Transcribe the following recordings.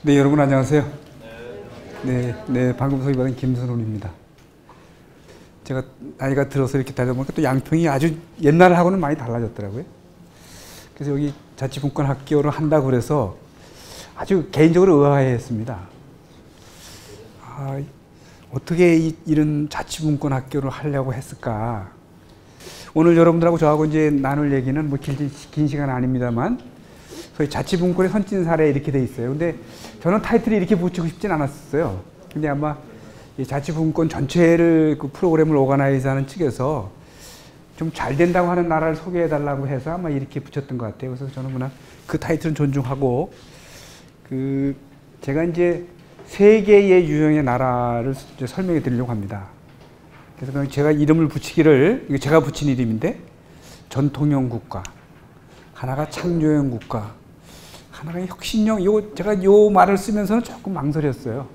네, 여러분 안녕하세요. 네, 방금 소개받은 김선훈입니다. 제가 나이가 들어서 이렇게 다니다 보니까 또 양평이 아주 옛날하고는 많이 달라졌더라고요. 그래서 여기 자치분권 학교를 한다고 그래서 아주 개인적으로 의아해했습니다. 어떻게 이런 자치분권 학교를 하려고 했을까? 오늘 여러분들하고 저하고 이제 나눌 얘기는 뭐 긴 시간 아닙니다만, 소위 자치분권의 선진 사례 이렇게 돼 있어요. 근데 저는 타이틀을 이렇게 붙이고 싶진 않았어요. 근데 아마 이 자치분권 전체를 그 프로그램을 오가나이즈하는 측에서 좀 잘 된다고 하는 나라를 소개해 달라고 해서 아마 이렇게 붙였던 것 같아요. 그래서 저는 그냥 그 타이틀은 존중하고, 제가 이제 세 개의 유형의 나라를 이제 설명해 드리려고 합니다. 그래서 제가 이름을 붙이기를, 이거 제가 붙인 이름인데, 전통형 국가, 하나가 창조형 국가, 하나가 혁신형. 제가 요 말을 쓰면서는 조금 망설였어요.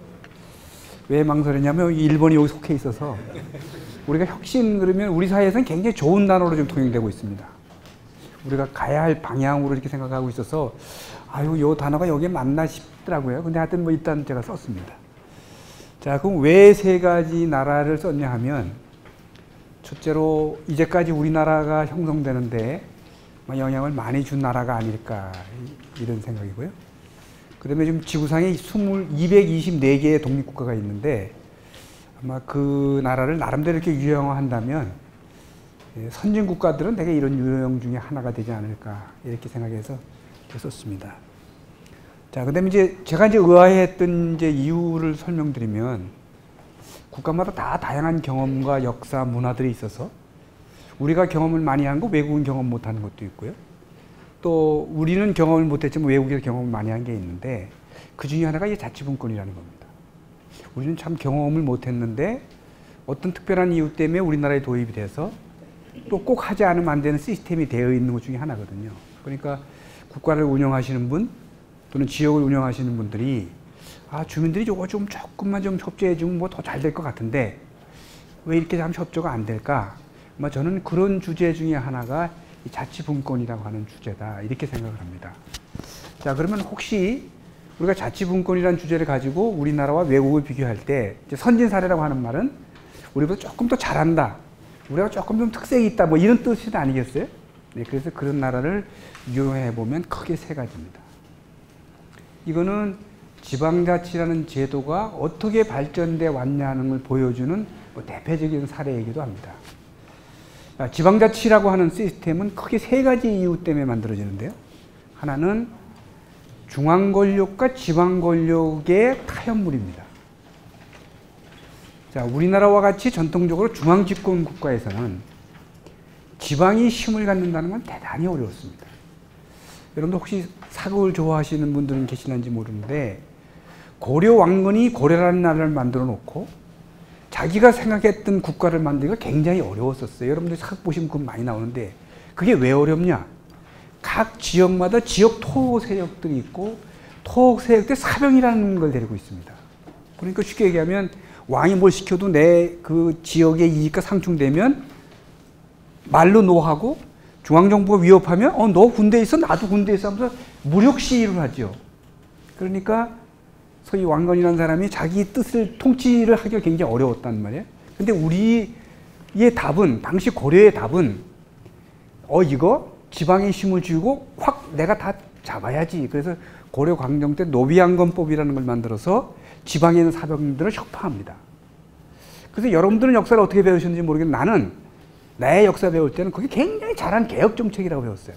왜 망설였냐면 일본이 여기 속해 있어서, 우리가 혁신 그러면 우리 사회에서는 굉장히 좋은 단어로 좀 통용되고 있습니다. 우리가 가야 할 방향으로 이렇게 생각하고 있어서 요 단어가 여기에 맞나 싶더라고요. 근데 하여튼 뭐 일단 제가 썼습니다. 자, 그럼 왜 세 가지 나라를 썼냐 하면, 첫째로 이제까지 우리나라가 형성되는데 영향을 많이 준 나라가 아닐까, 이런 생각이고요. 그 다음에 지금 지구상에 224개의 독립국가가 있는데, 아마 그 나라를 나름대로 이렇게 유형화한다면 선진국가들은 되게 이런 유형 중에 하나가 되지 않을까, 이렇게 생각해서 썼습니다. 자, 그 다음에 이제 제가 의아해했던 이유를 설명드리면, 국가마다 다 다양한 경험과 역사, 문화들이 있어서 우리가 경험을 많이 한 거 외국은 경험 못하는 것도 있고요. 또 우리는 경험을 못했지만 외국에서 경험을 많이 한 게 있는데, 그 중에 하나가 이 자치분권이라는 겁니다. 우리는 참 경험을 못했는데 어떤 특별한 이유 때문에 우리나라에 도입이 돼서 또 꼭 하지 않으면 안 되는 시스템이 되어 있는 것 중에 하나거든요. 그러니까 국가를 운영하시는 분 또는 지역을 운영하시는 분들이 주민들이 저거 조금만 좀 협조해 주면 뭐 더 잘 될 것 같은데 왜 이렇게 하면 협조가 안 될까? 저는 그런 주제 중에 하나가 이 자치분권이라고 하는 주제다, 이렇게 생각을 합니다. 자, 그러면 혹시 우리가 자치분권이라는 주제를 가지고 우리나라와 외국을 비교할 때, 선진 사례라고 하는 말은 우리보다 조금 더 잘한다, 우리가 조금 좀 특색이 있다, 뭐 이런 뜻이 아니겠어요? 네, 그래서 그런 나라를 유형해 보면 크게 세 가지입니다. 이거는 지방자치라는 제도가 어떻게 발전돼 왔냐는 걸 보여주는 대표적인 사례이기도 합니다. 지방자치라고 하는 시스템은 크게 세 가지 이유 때문에 만들어지는데요. 하나는 중앙권력과 지방권력의 타협물입니다. 자, 우리나라와 같이 전통적으로 중앙집권 국가에서는 지방이 힘을 갖는다는 건 대단히 어려웠습니다. 여러분들 혹시 사극을 좋아하시는 분들은 계시는지 모르는데, 고려 왕건이 고려라는 나라를 만들어 놓고 자기가 생각했던 국가를 만들기가 굉장히 어려웠었어요. 여러분들 사극 보시면 그거 많이 나오는데, 그게 왜 어렵냐? 각 지역마다 지역 토호 세력들이 있고, 토호 세력들 사병이라는 걸 데리고 있습니다. 그러니까 쉽게 얘기하면 왕이 뭘 시켜도 내 그 지역의 이익과 상충되면 말로 노하고, 중앙정부가 위협하면 너 군대에 있어, 나도 군대에 있어 하면서 무력 시위를 하죠. 그러니까 소위 왕건이라는 사람이 자기 뜻을 통치를 하기가 굉장히 어려웠단 말이에요. 근데 우리의 답은, 당시 고려의 답은 이거 지방에 힘을 주고 확 내가 다 잡아야지. 그래서 고려 광정 때 노비양건법이라는 걸 만들어서 지방에 있는 사병들을 혁파합니다. 그래서 여러분들은 역사를 어떻게 배우셨는지 모르겠는데, 나는 나의 역사 배울 때는 그게 굉장히 잘한 개혁 정책이라고 배웠어요.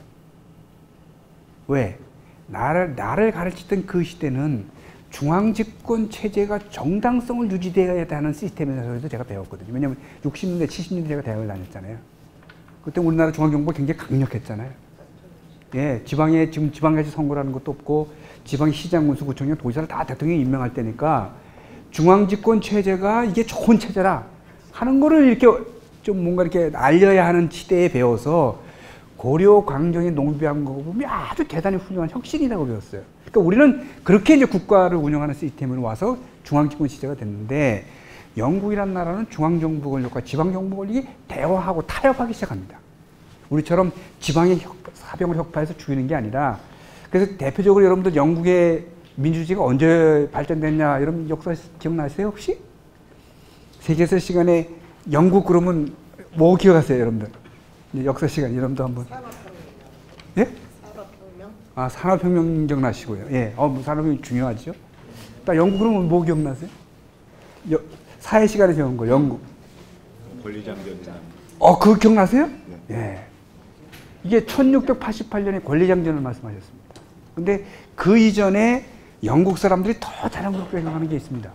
왜? 나를 가르치던 그 시대는 중앙집권 체제가 정당성을 유지되어야 하는 시스템에서도 제가 배웠거든요. 왜냐하면 60년대, 70년대 제가 대학을 다녔잖아요. 그때 우리나라 중앙정부가 굉장히 강력했잖아요. 예, 지방에 지금 지방자치 선거라는 것도 없고, 지방 시장, 군수, 구청장, 도지사를 다 대통령이 임명할 때니까 중앙집권 체제가 이게 좋은 체제라 하는 거를 이렇게 좀 뭔가 이렇게 알려야 하는 시대에 배워서, 고려 광정의 농비양건법이 아주 대단히 훌륭한 혁신이라고 배웠어요. 그러니까 우리는 그렇게 이제 국가를 운영하는 시스템으로 와서 중앙집권 시대가 됐는데, 영국이라는 나라는 중앙정부 권력과 지방정부 권력이 대화하고 타협하기 시작합니다. 우리처럼 지방의 사병을 혁파해서 죽이는 게 아니라. 그래서 대표적으로 여러분들 영국의 민주주의가 언제 발전됐냐 이런 역사 기억나세요 혹시? 세계사 시간에 영국 그러면 뭐 기억하세요 여러분들? 역사 시간 여러분도 한번. 예? 산업혁명. 아 산업혁명 기억나시고요. 예, 산업혁명 중요하죠. 딱 영국 그러면 뭐 기억나세요? 사회 시간에 배운 거 영국. 권리장전이나. 그거 기억나세요? 네. 예. 이게 1688년에 권리장전을 말씀하셨습니다. 근데 그 이전에 영국 사람들이 더 자랑스럽게 생각하는 게 있습니다.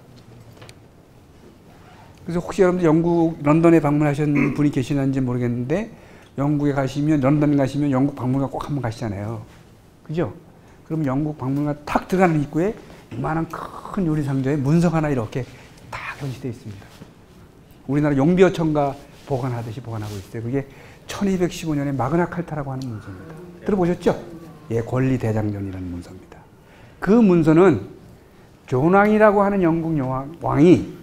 그래서 혹시 여러분들 영국 런던에 방문하신 분이 계시는지 모르겠는데 영국에 가시면 런던 가시면 영국 박물관 꼭 한번 가시잖아요. 그죠? 그럼 영국 박물관 탁 들어가는 입구에 이만한 큰 유리 상자에 문석 하나 이렇게 다 전시되어 있습니다. 우리나라 용비어천가 보관하듯이 보관하고 있어요. 그게 1215년에 마그나칼타라고 하는 문서입니다. 들어보셨죠? 예, 권리대장전이라는 문서입니다. 그 문서는 존 왕이라고 하는 영국 왕이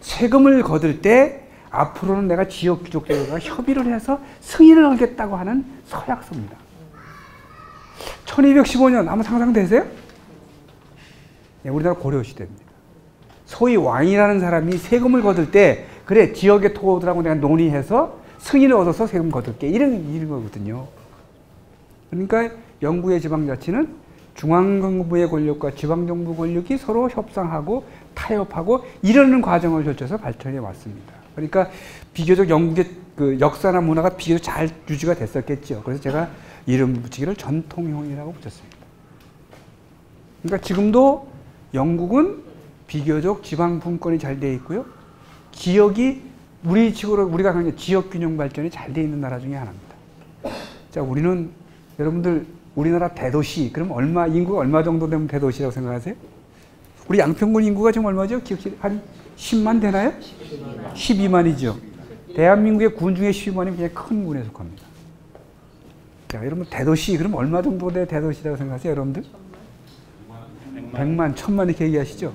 세금을 거둘 때 앞으로는 내가 지역 귀족들과 협의를 해서 승인을 하겠다고 하는 서약서입니다. 1215년 한번 상상되세요? 예, 우리나라 고려시대입니다. 소위 왕이라는 사람이 세금을 거둘 때 그래 지역의 토호들하고 내가 논의해서 승인을 얻어서 세금 거둘게 이런 거거든요. 그러니까 영국의 지방자치는 중앙정부의 권력과 지방정부 권력이 서로 협상하고 타협하고 이러는 과정을 거쳐서 발전해 왔습니다. 그러니까 비교적 영국의 그 역사나 문화가 비교적 잘 유지가 됐었겠죠. 그래서 제가 이름 붙이기를 전통형이라고 붙였습니다. 그러니까 지금도 영국은 비교적 지방 분권이 잘 되어 있고요. 지역이 우리가 강조 지역 균형 발전이 잘 되어 있는 나라 중에 하나입니다. 자, 우리는 여러분들 우리나라 대도시 그럼 인구가 얼마 정도 되면 대도시라고 생각하세요? 우리 양평군 인구가 지금 얼마죠? 한 10만 되나요? 12만이죠. 대한민국의 군 중에 12만이면 그냥 큰 군에 속합니다. 자, 여러분 대도시 그럼 얼마 정도 돼 대도시라고 생각하세요, 여러분들? 100만, 1000만 이렇게 얘기하시죠?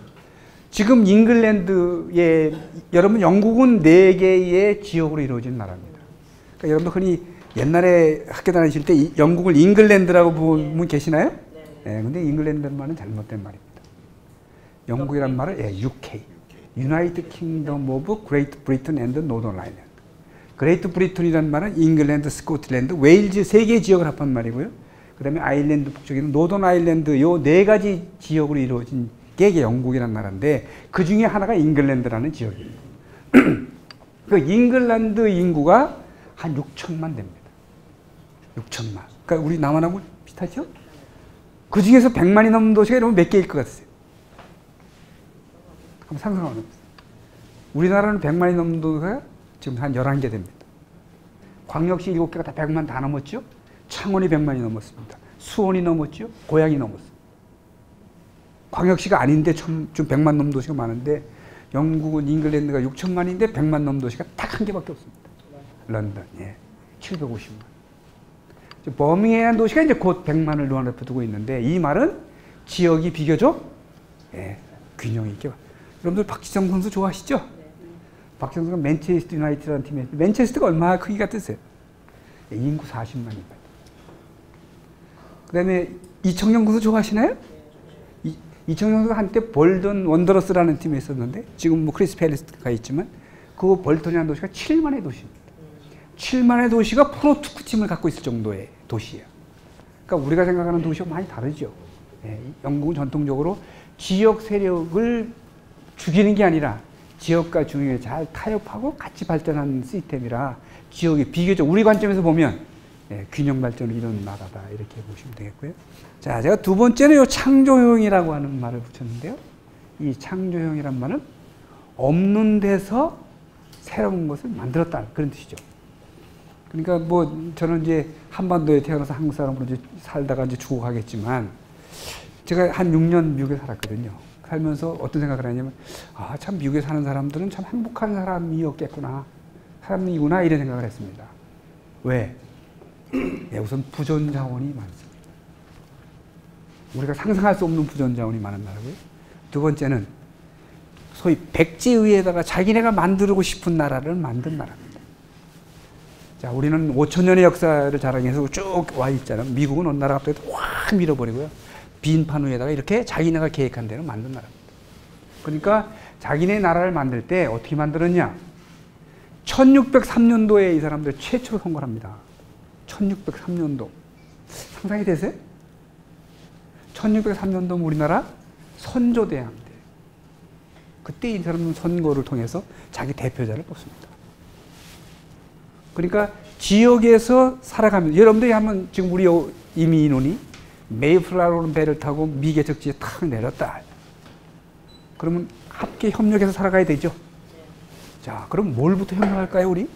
지금 잉글랜드의 여러분 영국은 4개의 지역으로 이루어진 나라입니다. 그러니까 여러분들 흔히 옛날에 학교 다니실 때 영국을 잉글랜드라고 보면 계시나요? 네. 근데 잉글랜드라는 말은 잘못된 말입니다. 영국이란 말은 UK, United Kingdom of Great Britain and Northern Ireland. 그레이트 브리튼이라는 말은 잉글랜드, 스코틀랜드, 웨일즈 3개 지역을 합한 말이고요. 그 다음에 아일랜드 북쪽에 있는 노던 아일랜드 요 4가지 지역으로 이루어진 게 영국이라는 나라인데 그 중에 하나가 잉글랜드라는 지역입니다. 그 잉글랜드 인구가 한 6천만 됩니다. 6천만. 그러니까 우리 남한하고 비슷하죠? 그 중에서 100만이 넘는 도시가 이러면 몇 개일 것 같으세요? 한번 상상해 보세요. 우리나라는 100만이 넘는 도시가 지금 한 11개 됩니다. 광역시 7개가 다 100만 다 넘었죠? 창원이 100만이 넘었습니다. 수원이 넘었죠? 고양이 넘었습니다. 광역시가 아닌데 좀 100만 넘는 도시가 많은데 영국은 잉글랜드가 6천만인데 100만 넘는 도시가 딱 한 개밖에 없습니다. 런던, 예. 750만. 버밍햄 도시가 이제 곧 100만을 눈앞에 두고 있는데 이 말은 지역이 비교적 균형 있게. 여러분들 박지성 선수 좋아하시죠? 박지성 선수가 맨체스터 유나이티드라는 팀에 맨체스터가 얼마나 크기가 뜨세요? 인구 40만입니다. 그 다음에 이청용 선수 좋아하시나요? 이청용 선수가 한때 볼던 원더러스라는 팀에 있었는데 지금 뭐 크리스 팰리스가 있지만 그 볼턴이라는 도시가 7만의 도시입니다. 7만의 도시가 프로투크 팀을 갖고 있을 정도의 도시예요. 그러니까 우리가 생각하는 도시와 많이 다르죠. 영국은 전통적으로 지역 세력을 죽이는 게 아니라 지역과 중에 잘 타협하고 같이 발전하는 시스템이라 지역이 비교적 우리 관점에서 보면 균형 발전을 이루는 나라다 이렇게 보시면 되겠고요. 자, 제가 두 번째는 요 창조형이라고 하는 말을 붙였는데요. 이 창조형이란 말은 없는 데서 새로운 것을 만들었다 그런 뜻이죠. 그러니까 뭐 저는 이제 한반도에 태어나서 한국 사람으로 이제 살다가 이제 죽어가겠지만 제가 한 6년 미국에 살았거든요. 살면서 어떤 생각을 하냐면 참 미국에 사는 사람들은 참 행복한 사람이었겠구나. 사람이구나 이런 생각을 했습니다. 왜? 우선 부존 자원이 많습니다. 우리가 상상할 수 없는 부존 자원이 많은 나라고요. 두 번째는 소위 백제의회에다가 자기네가 만들고 싶은 나라를 만든 나라입니다. 자, 우리는 5,000년의 역사를 자랑해서 쭉 와 있잖아요. 미국은 어느 나라 갑자기 확 밀어버리고요. 빈판 위에다가 이렇게 자기네가 계획한 대로 만든 나라입니다. 그러니까 자기네 나라를 만들 때 어떻게 만들었냐? 1603년도에 이 사람들 최초로 선거를 합니다. 1603년도. 상상이 되세요? 1603년도 우리나라 선조대항대. 그때 이 사람은 선거를 통해서 자기 대표자를 뽑습니다. 그러니까 지역에서 살아가면서, 여러분들이 한번 지금 우리 이민원이 메이플라워라는 배를 타고 미개척지에 탁 내렸다. 그러면 함께 협력해서 살아가야 되죠. 자, 그럼 뭘부터 협력할까요, 우리?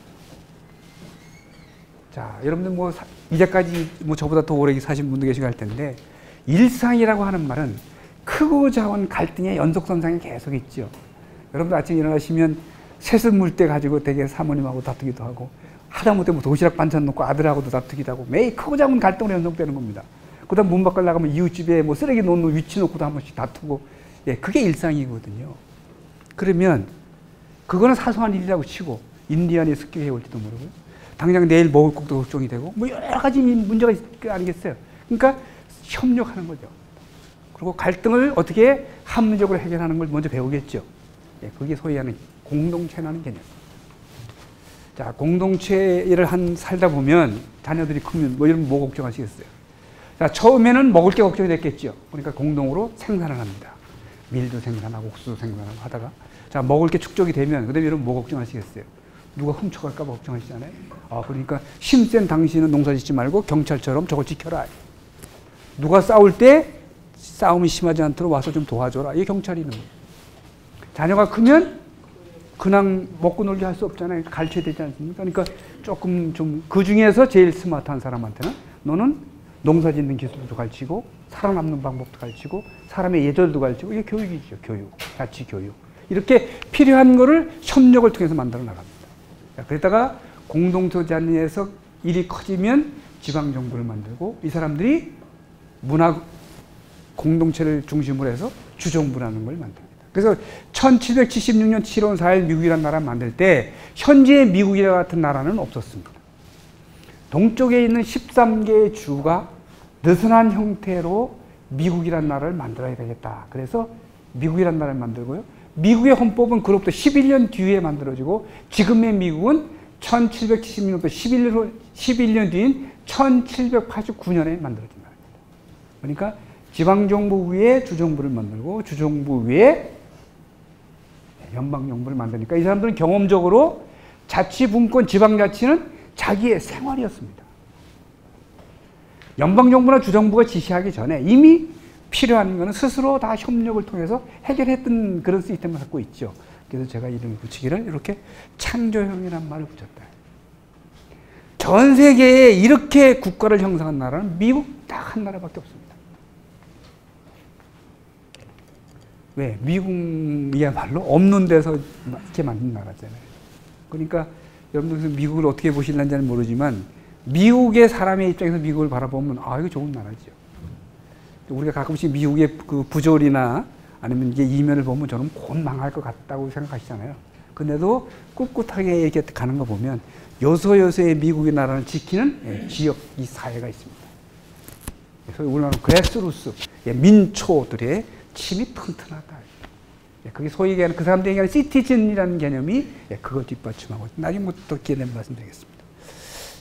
자, 여러분들 뭐 이제까지 뭐 저보다 더 오래 사신 분도 계시고 할 텐데, 일상이라고 하는 말은 크고 작은 갈등의 연속선상에 계속 있죠. 여러분들 아침에 일어나시면 셋을 물 때 가지고 되게 사모님하고 다투기도 하고, 하다못해 뭐 도시락 반찬 놓고 아들하고도 다투기도 하고, 매일 크고 작은 갈등으로 연속되는 겁니다. 그 다음 문 밖을 나가면 이웃집에 뭐 쓰레기 놓는 위치 놓고도 한 번씩 다투고, 예, 그게 일상이거든요. 그러면 그거는 사소한 일이라고 치고 인디안이 습격해 올지도 모르고요. 당장 내일 먹을 것도 걱정이 되고 뭐 여러 가지 문제가 있을 거 아니겠어요. 그러니까 협력하는 거죠. 그리고 갈등을 어떻게 합리적으로 해결하는 걸 먼저 배우겠죠. 예, 그게 소위 하는 공동체라는 개념. 자, 공동체를 살다 보면 자녀들이 크면 뭐 이런 뭐 걱정하시겠어요. 자, 처음에는 먹을 게 걱정이 됐겠죠. 그러니까 공동으로 생산을 합니다. 밀도 생산하고 옥수수 생산하고 하다가, 자, 먹을 게 축적이 되면 그다음에 여러분 뭐 걱정하시겠어요? 누가 훔쳐갈까 봐 걱정하시잖아요. 아, 그러니까 힘센 당신은 농사 짓지 말고 경찰처럼 저걸 지켜라. 누가 싸울 때 싸움이 심하지 않도록 와서 좀 도와줘라. 이게 경찰이는 거예요. 자녀가 크면 그냥 먹고 놀게 할 수 없잖아요. 가르쳐야 되지 않습니까? 그러니까 조금 좀 그 중에서 제일 스마트한 사람한테는 너는 농사 짓는 기술도 가르치고 살아남는 방법도 가르치고 사람의 예절도 가르치고, 이게 교육이죠. 교육, 자치 교육. 이렇게 필요한 거를 협력을 통해서 만들어 나갑니다. 그러다가 공동체 단위에서 일이 커지면 지방정부를 만들고, 이 사람들이 문화 공동체를 중심으로 해서 주정부라는 걸 만듭니다. 그래서 1776년 7월 4일 미국이라는 나라를 만들 때 현재의 미국이와 같은 나라는 없었습니다. 동쪽에 있는 13개의 주가 느슨한 형태로 미국이라는 나라를 만들어야 되겠다. 그래서 미국이라는 나라를 만들고요. 미국의 헌법은 그로부터 11년 뒤에 만들어지고, 지금의 미국은 1776년부터 11년 뒤인 1789년에 만들어진 나라입니다. 그러니까 지방정부 위에 주정부를 만들고 주정부 위에 연방정부를 만드니까 이 사람들은 경험적으로 자치분권 지방자치는 자기의 생활이었습니다. 연방정부나 주정부가 지시하기 전에 이미 필요한 것은 스스로 다 협력을 통해서 해결했던 그런 시스템을 갖고 있죠. 그래서 제가 이름을 붙이기를 이렇게 창조형이라는 말을 붙였다. 전 세계에 이렇게 국가를 형성한 나라는 미국 딱 한 나라밖에 없습니다. 왜? 미국이야말로 없는 데서 이렇게 만든 나라잖아요. 그러니까 여러분들 미국을 어떻게 보실는지는 모르지만 미국의 사람의 입장에서 미국을 바라보면 아, 이거 좋은 나라죠. 우리가 가끔씩 미국의 그 부조리나 아니면 이게 이면을 보면 저는 곧 망할 것 같다고 생각하시잖아요. 근데도 꿋꿋하게 이렇게 가는 거 보면 요소요소의 미국의 나라를 지키는 지역 이 사회가 있습니다. 그래서 우리나라는 그레스루스 민초들의 힘이 튼튼하다. 그게 소위 얘기하는 그 사람들이 얘기하는 시티즌이라는 개념이 그걸 뒷받침하고 나중부터 기회 되면 말씀드리겠습니다.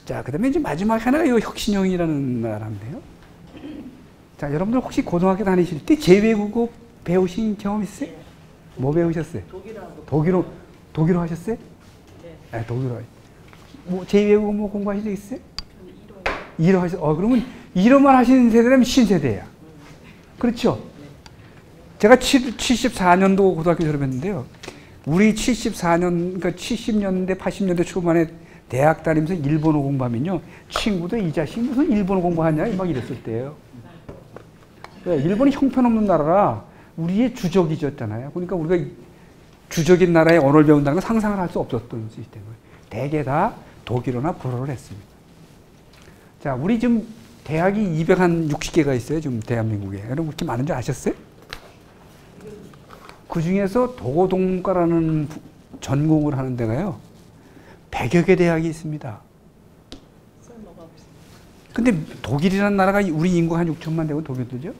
자, 그 다음에 이제 마지막 하나가 이 혁신형이라는 나라인데요. 자, 여러분들 혹시 고등학교 다니실 때 제외국어 배우신 경험 있어요? 뭐 배우셨어요? 독일어 하셨어요? 네, 독일어. 뭐 제외국어 뭐 공부하신 적 있어요? 1호 하셨어요. 그러면 1호만 하시는 세대라면 신세대야. 그렇죠? 제가 74년도 고등학교 졸업했는데요. 우리 74년, 그러니까 70년대, 80년대 초반에 대학 다니면서 일본어 공부하면요. 친구들 이 자식이 무슨 일본어 공부하냐? 막 이랬을 때예요. 네, 일본이 형편없는 나라라 우리의 주적이었잖아요. 그러니까 우리가 주적인 나라의 언어를 배운다는 건 상상을 할 수 없었던 시스템을 대개 다 독일어나 불어를 했습니다. 자, 우리 지금 대학이 260개가 있어요. 지금 대한민국에. 여러분 그렇게 많은 줄 아셨어요? 그 중에서 도고동과라는 전공을 하는 데가요. 100여 개 대학이 있습니다. 근데 독일이라는 나라가 우리 인구 한 6천만 되고 독일도죠.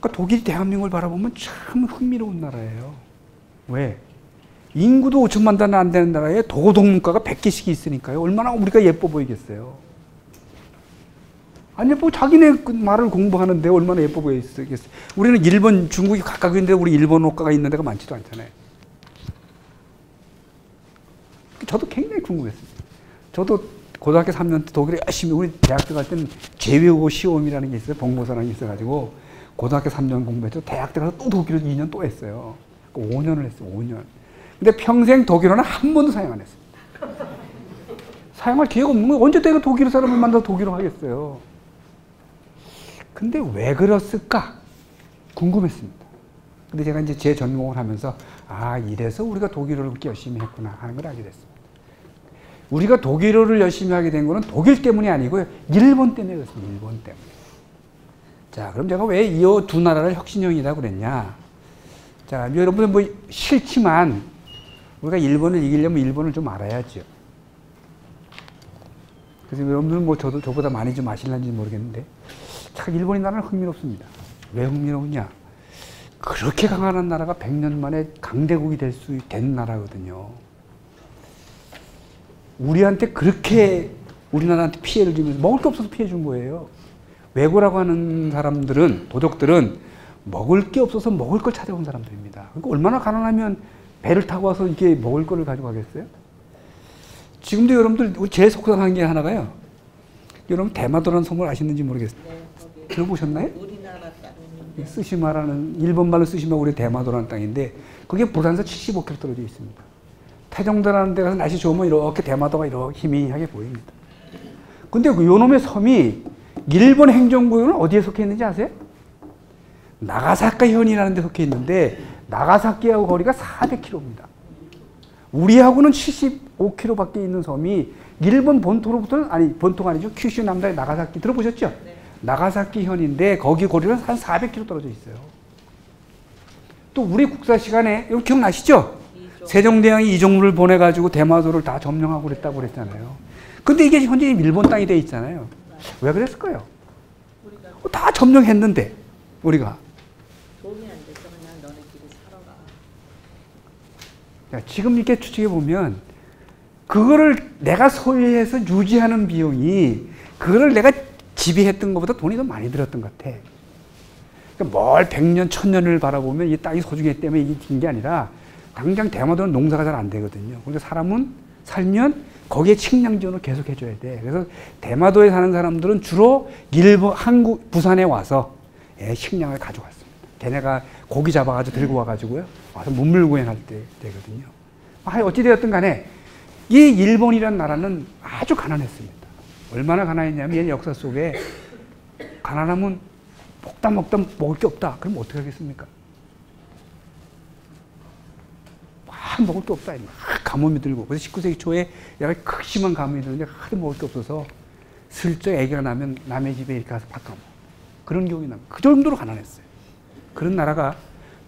그러니까 독일이 대한민국을 바라보면 참 흥미로운 나라예요. 왜? 인구도 5천만 단 안 되는 나라에 도고동문과가 100개씩 있으니까요. 얼마나 우리가 예뻐 보이겠어요. 안 예쁘고 자기네 말을 공부하는데 얼마나 예뻐 보이겠어요. 우리는 일본, 중국이 각각 있는데 우리 일본어과가 있는 데가 많지도 않잖아요. 저도 굉장히 궁금했습니다. 저도 고등학교 3년 때 독일에 열심히, 우리 대학교 갈 때는 재외국어 시험이라는 게 있어요. 본고사라는 게 있어가지고 고등학교 3년 공부했죠. 대학 때 가서 또 독일어 2년 또 했어요. 5년을 했어요. 5년. 근데 평생 독일어는 한 번도 사용 안 했습니다. 사용할 기회가 없는 거예요. 언제 내가 독일 사람을 만나서 독일어 하겠어요. 근데 왜 그랬을까? 궁금했습니다. 근데 제가 이제 제 전공을 하면서, 아, 이래서 우리가 독일어를 그렇게 열심히 했구나 하는 걸 알게 됐습니다. 우리가 독일어를 열심히 하게 된 거는 독일 때문이 아니고요. 일본 때문에 그렇습니다. 일본 때문에. 자, 그럼 제가 왜 이 두 나라를 혁신형이라고 그랬냐? 자, 여러분들 뭐 싫지만 우리가 일본을 이기려면 일본을 좀 알아야죠. 그래서 여러분들 뭐 저보다 많이 좀 아실는지 모르겠는데, 참 일본이 나라는 흥미롭습니다. 왜 흥미로우냐? 그렇게 강한 나라가 100년 만에 강대국이 된 나라거든요. 우리한테 그렇게, 우리나라한테 피해를 주면서 먹을 게 없어서 피해 준 거예요. 왜고라고 하는 사람들은, 도적들은 먹을 게 없어서 먹을 걸 찾아온 사람들입니다. 그러니까 얼마나 가난하면 배를 타고 와서 이게 먹을 거를 가지고 가겠어요? 지금도 여러분들 제일 속상한 게 하나가요. 여러분 대마도라는 섬을 아시는지 모르겠어요. 네, 들어보셨나요? 우리나라 땅입니다. 쓰시마라는, 일본말로 쓰시마, 우리 대마도라는 땅인데 그게 부산에서 75km 떨어져 있습니다. 태종도라는 데 가서 날씨 좋으면 이렇게 대마도가 이렇게 희미하게 보입니다. 근데 그 요놈의 섬이 일본 행정구역은 어디에 속해 있는지 아세요? 나가사키 현이라는 데 속해 있는데 나가사키하고 거리가 400km입니다. 우리하고는 75km밖에 있는 섬이 일본 본토로부터는, 아니 본토가 아니죠. 큐슈 남다의 나가사키 들어보셨죠? 네. 나가사키 현인데 거기 거리는 한 400km 떨어져 있어요. 또 우리 국사 시간에 이거 기억나시죠? 세종대왕이 이종무를 보내가지고 대마도를 다 점령하고 그랬다고 그랬잖아요. 근데 이게 현재 일본 땅이 돼 있잖아요. 왜 그랬을까요? 다 점령했는데 우리가 도움이 안 돼서 그냥 너네끼리 살아가. 자, 지금 이렇게 추측해 보면 그거를 내가 소유해서 유지하는 비용이 그거를 내가 지배했던 것보다 돈이 더 많이 들었던 것 같아. 그러니까 뭘 100년, 1000년을 바라보면 이 땅이 소중했기 때문에 이게 긴 게 아니라 당장 대마도는 농사가 잘 안 되거든요. 그런데 사람은 살면 거기에 식량 지원을 계속 해줘야 돼. 그래서 대마도에 사는 사람들은 주로 일본, 한국, 부산에 와서 식량을 가져갔습니다. 걔네가 고기 잡아가지고 들고 와가지고요. 와서 문물구행할 때 되거든요. 어찌되었든 간에 이 일본이라는 나라는 아주 가난했습니다. 얼마나 가난했냐면 얘 역사 속에 가난하면 먹다 먹을 게 없다. 그럼 어떻게 하겠습니까? 먹을 게 없다. 가뭄이 들고. 그래서 19세기 초에 약간 극심한 가뭄이 드는데 하도 먹을 게 없어서 슬쩍 애기가 나면 남의 집에 이렇게 가서 바꿔 먹어. 그런 경우가 납니다. 그 정도로 가난했어요. 그런 나라가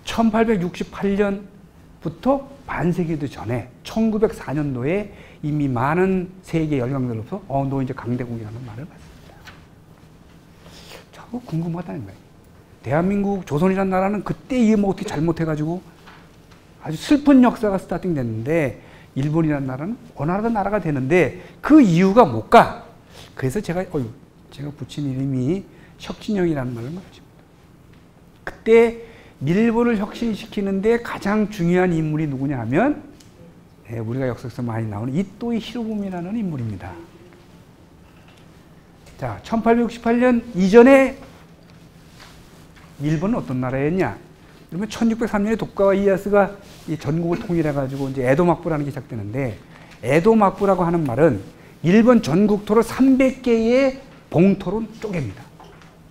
1868년부터 반세기도 전에 1904년도에 이미 많은 세계 열강들로서 너 이제 강대국이라는 말을 봤습니다. 자꾸 궁금하다는 거예요. 대한민국, 조선이라는 나라는 그때 이게 뭐 어떻게 잘못해가지고 아주 슬픈 역사가 스타팅 됐는데 일본이라는 나라는 원하던 나라가 되는데 그 이유가 뭘까? 그래서 제가 붙인 이름이 혁신형이라는 말을 말했습니다. 그때 일본을 혁신시키는데 가장 중요한 인물이 누구냐 하면 우리가 역사에서 많이 나오는 이토이 히로부미라는 인물입니다. 자, 1868년 이전에 일본은 어떤 나라였냐? 그러면 1603년에 도쿠가와 이에야스가 이 전국을 통일해가지고 이제 에도 막부라는 게 시작되는데, 에도 막부라고 하는 말은 일본 전국토를 300개의 봉토로 쪼갭니다.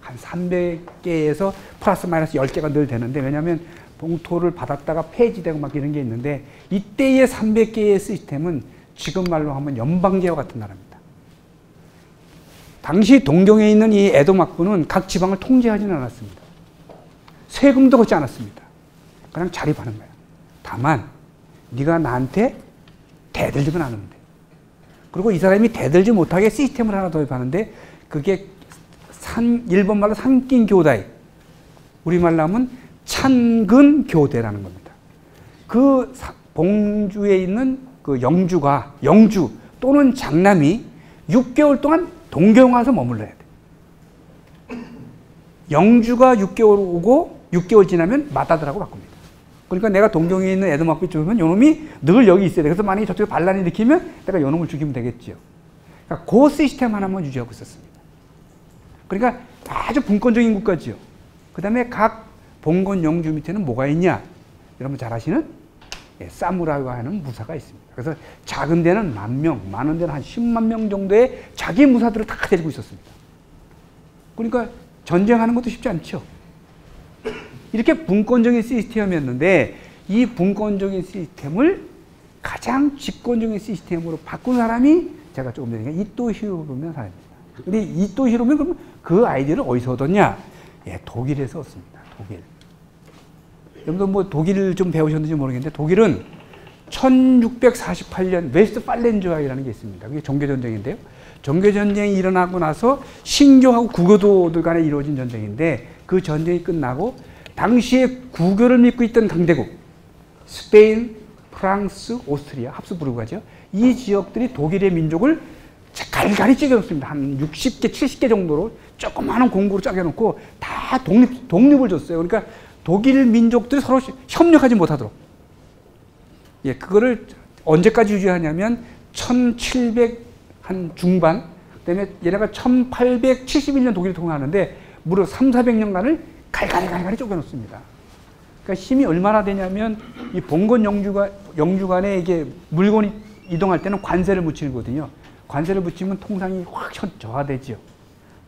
한 300개에서 플러스 마이너스 10개가 늘 되는데, 왜냐하면 봉토를 받았다가 폐지되고 막 이런 게 있는데, 이때의 300개의 시스템은 지금 말로 하면 연방제와 같은 나라입니다. 당시 동경에 있는 이 에도 막부는 각 지방을 통제하지는 않았습니다. 세금도 걷지 않았습니다. 그냥 자립하는 거야. 다만 네가 나한테 대들지만 않으면 돼. 그리고 이 사람이 대들지 못하게 시스템을 하나 도입하는데, 그게 일본말로 산낀 교다이, 우리말로 하면 찬근교대라는 겁니다. 그 봉주에 있는 그 영주 또는 장남이 6개월 동안 동경 와서 머물러야 돼. 영주가 6개월 오고 6개월 지나면 맏아들하고 바꿉니다. 그러니까 내가 동경에 있는 에드마피 쪽이면 요놈이 늘 여기 있어야 돼. 그래서 만약에 저쪽에 반란이 일으키면 내가 요놈을 죽이면 되겠죠. 그러니까 그 시스템 하나만 유지하고 있었습니다. 그러니까 아주 분권적인 국가지요. 그 다음에 각 봉건 영주 밑에는 뭐가 있냐? 여러분 잘 아시는 사무라이와 하는 무사가 있습니다. 그래서 작은 데는 10,000명, 많은 데는 한 10만 명 정도의 자기 무사들을 다 데리고 있었습니다. 그러니까 전쟁하는 것도 쉽지 않죠. 이렇게 분권적인 시스템이었는데 이 분권적인 시스템을 가장 집권적인 시스템으로 바꾼 사람이 제가 조금 전에 이토 히로부미라는 사람입니다. 근데 이토 히로부미 그러면 그 아이디어를 어디서 얻었냐? 예, 독일에서 얻습니다. 독일. 여러분들 뭐 독일을 좀 배우셨는지 모르겠는데 독일은 1648년 웨스트팔렌주아이라는 게 있습니다. 그게 종교전쟁인데요. 종교전쟁이 일어나고 나서 신교하고 구교도들 간에 이루어진 전쟁인데 그 전쟁이 끝나고 당시에 구교를 믿고 있던 강대국 스페인, 프랑스, 오스트리아, 합스부르크죠. 이 지역들이 독일의 민족을 갈갈이 찢어놓습니다. 한 60개, 70개 정도로 조그마한 공구로 쪼개놓고 다 독립을 줬어요. 그러니까 독일 민족들이 서로 협력하지 못하도록. 예, 그거를 언제까지 유지하냐면 1700 한 중반, 그 다음에 얘네가 1871년 독일을 통하는데 무려 300~400년간을 갈갈이 쪼개놓습니다. 그러니까 힘이 얼마나 되냐면 이 봉건 영주 간에 이게 물건이 이동할 때는 관세를 붙이는 거거든요. 관세를 붙이면 통상이 확 저하되죠.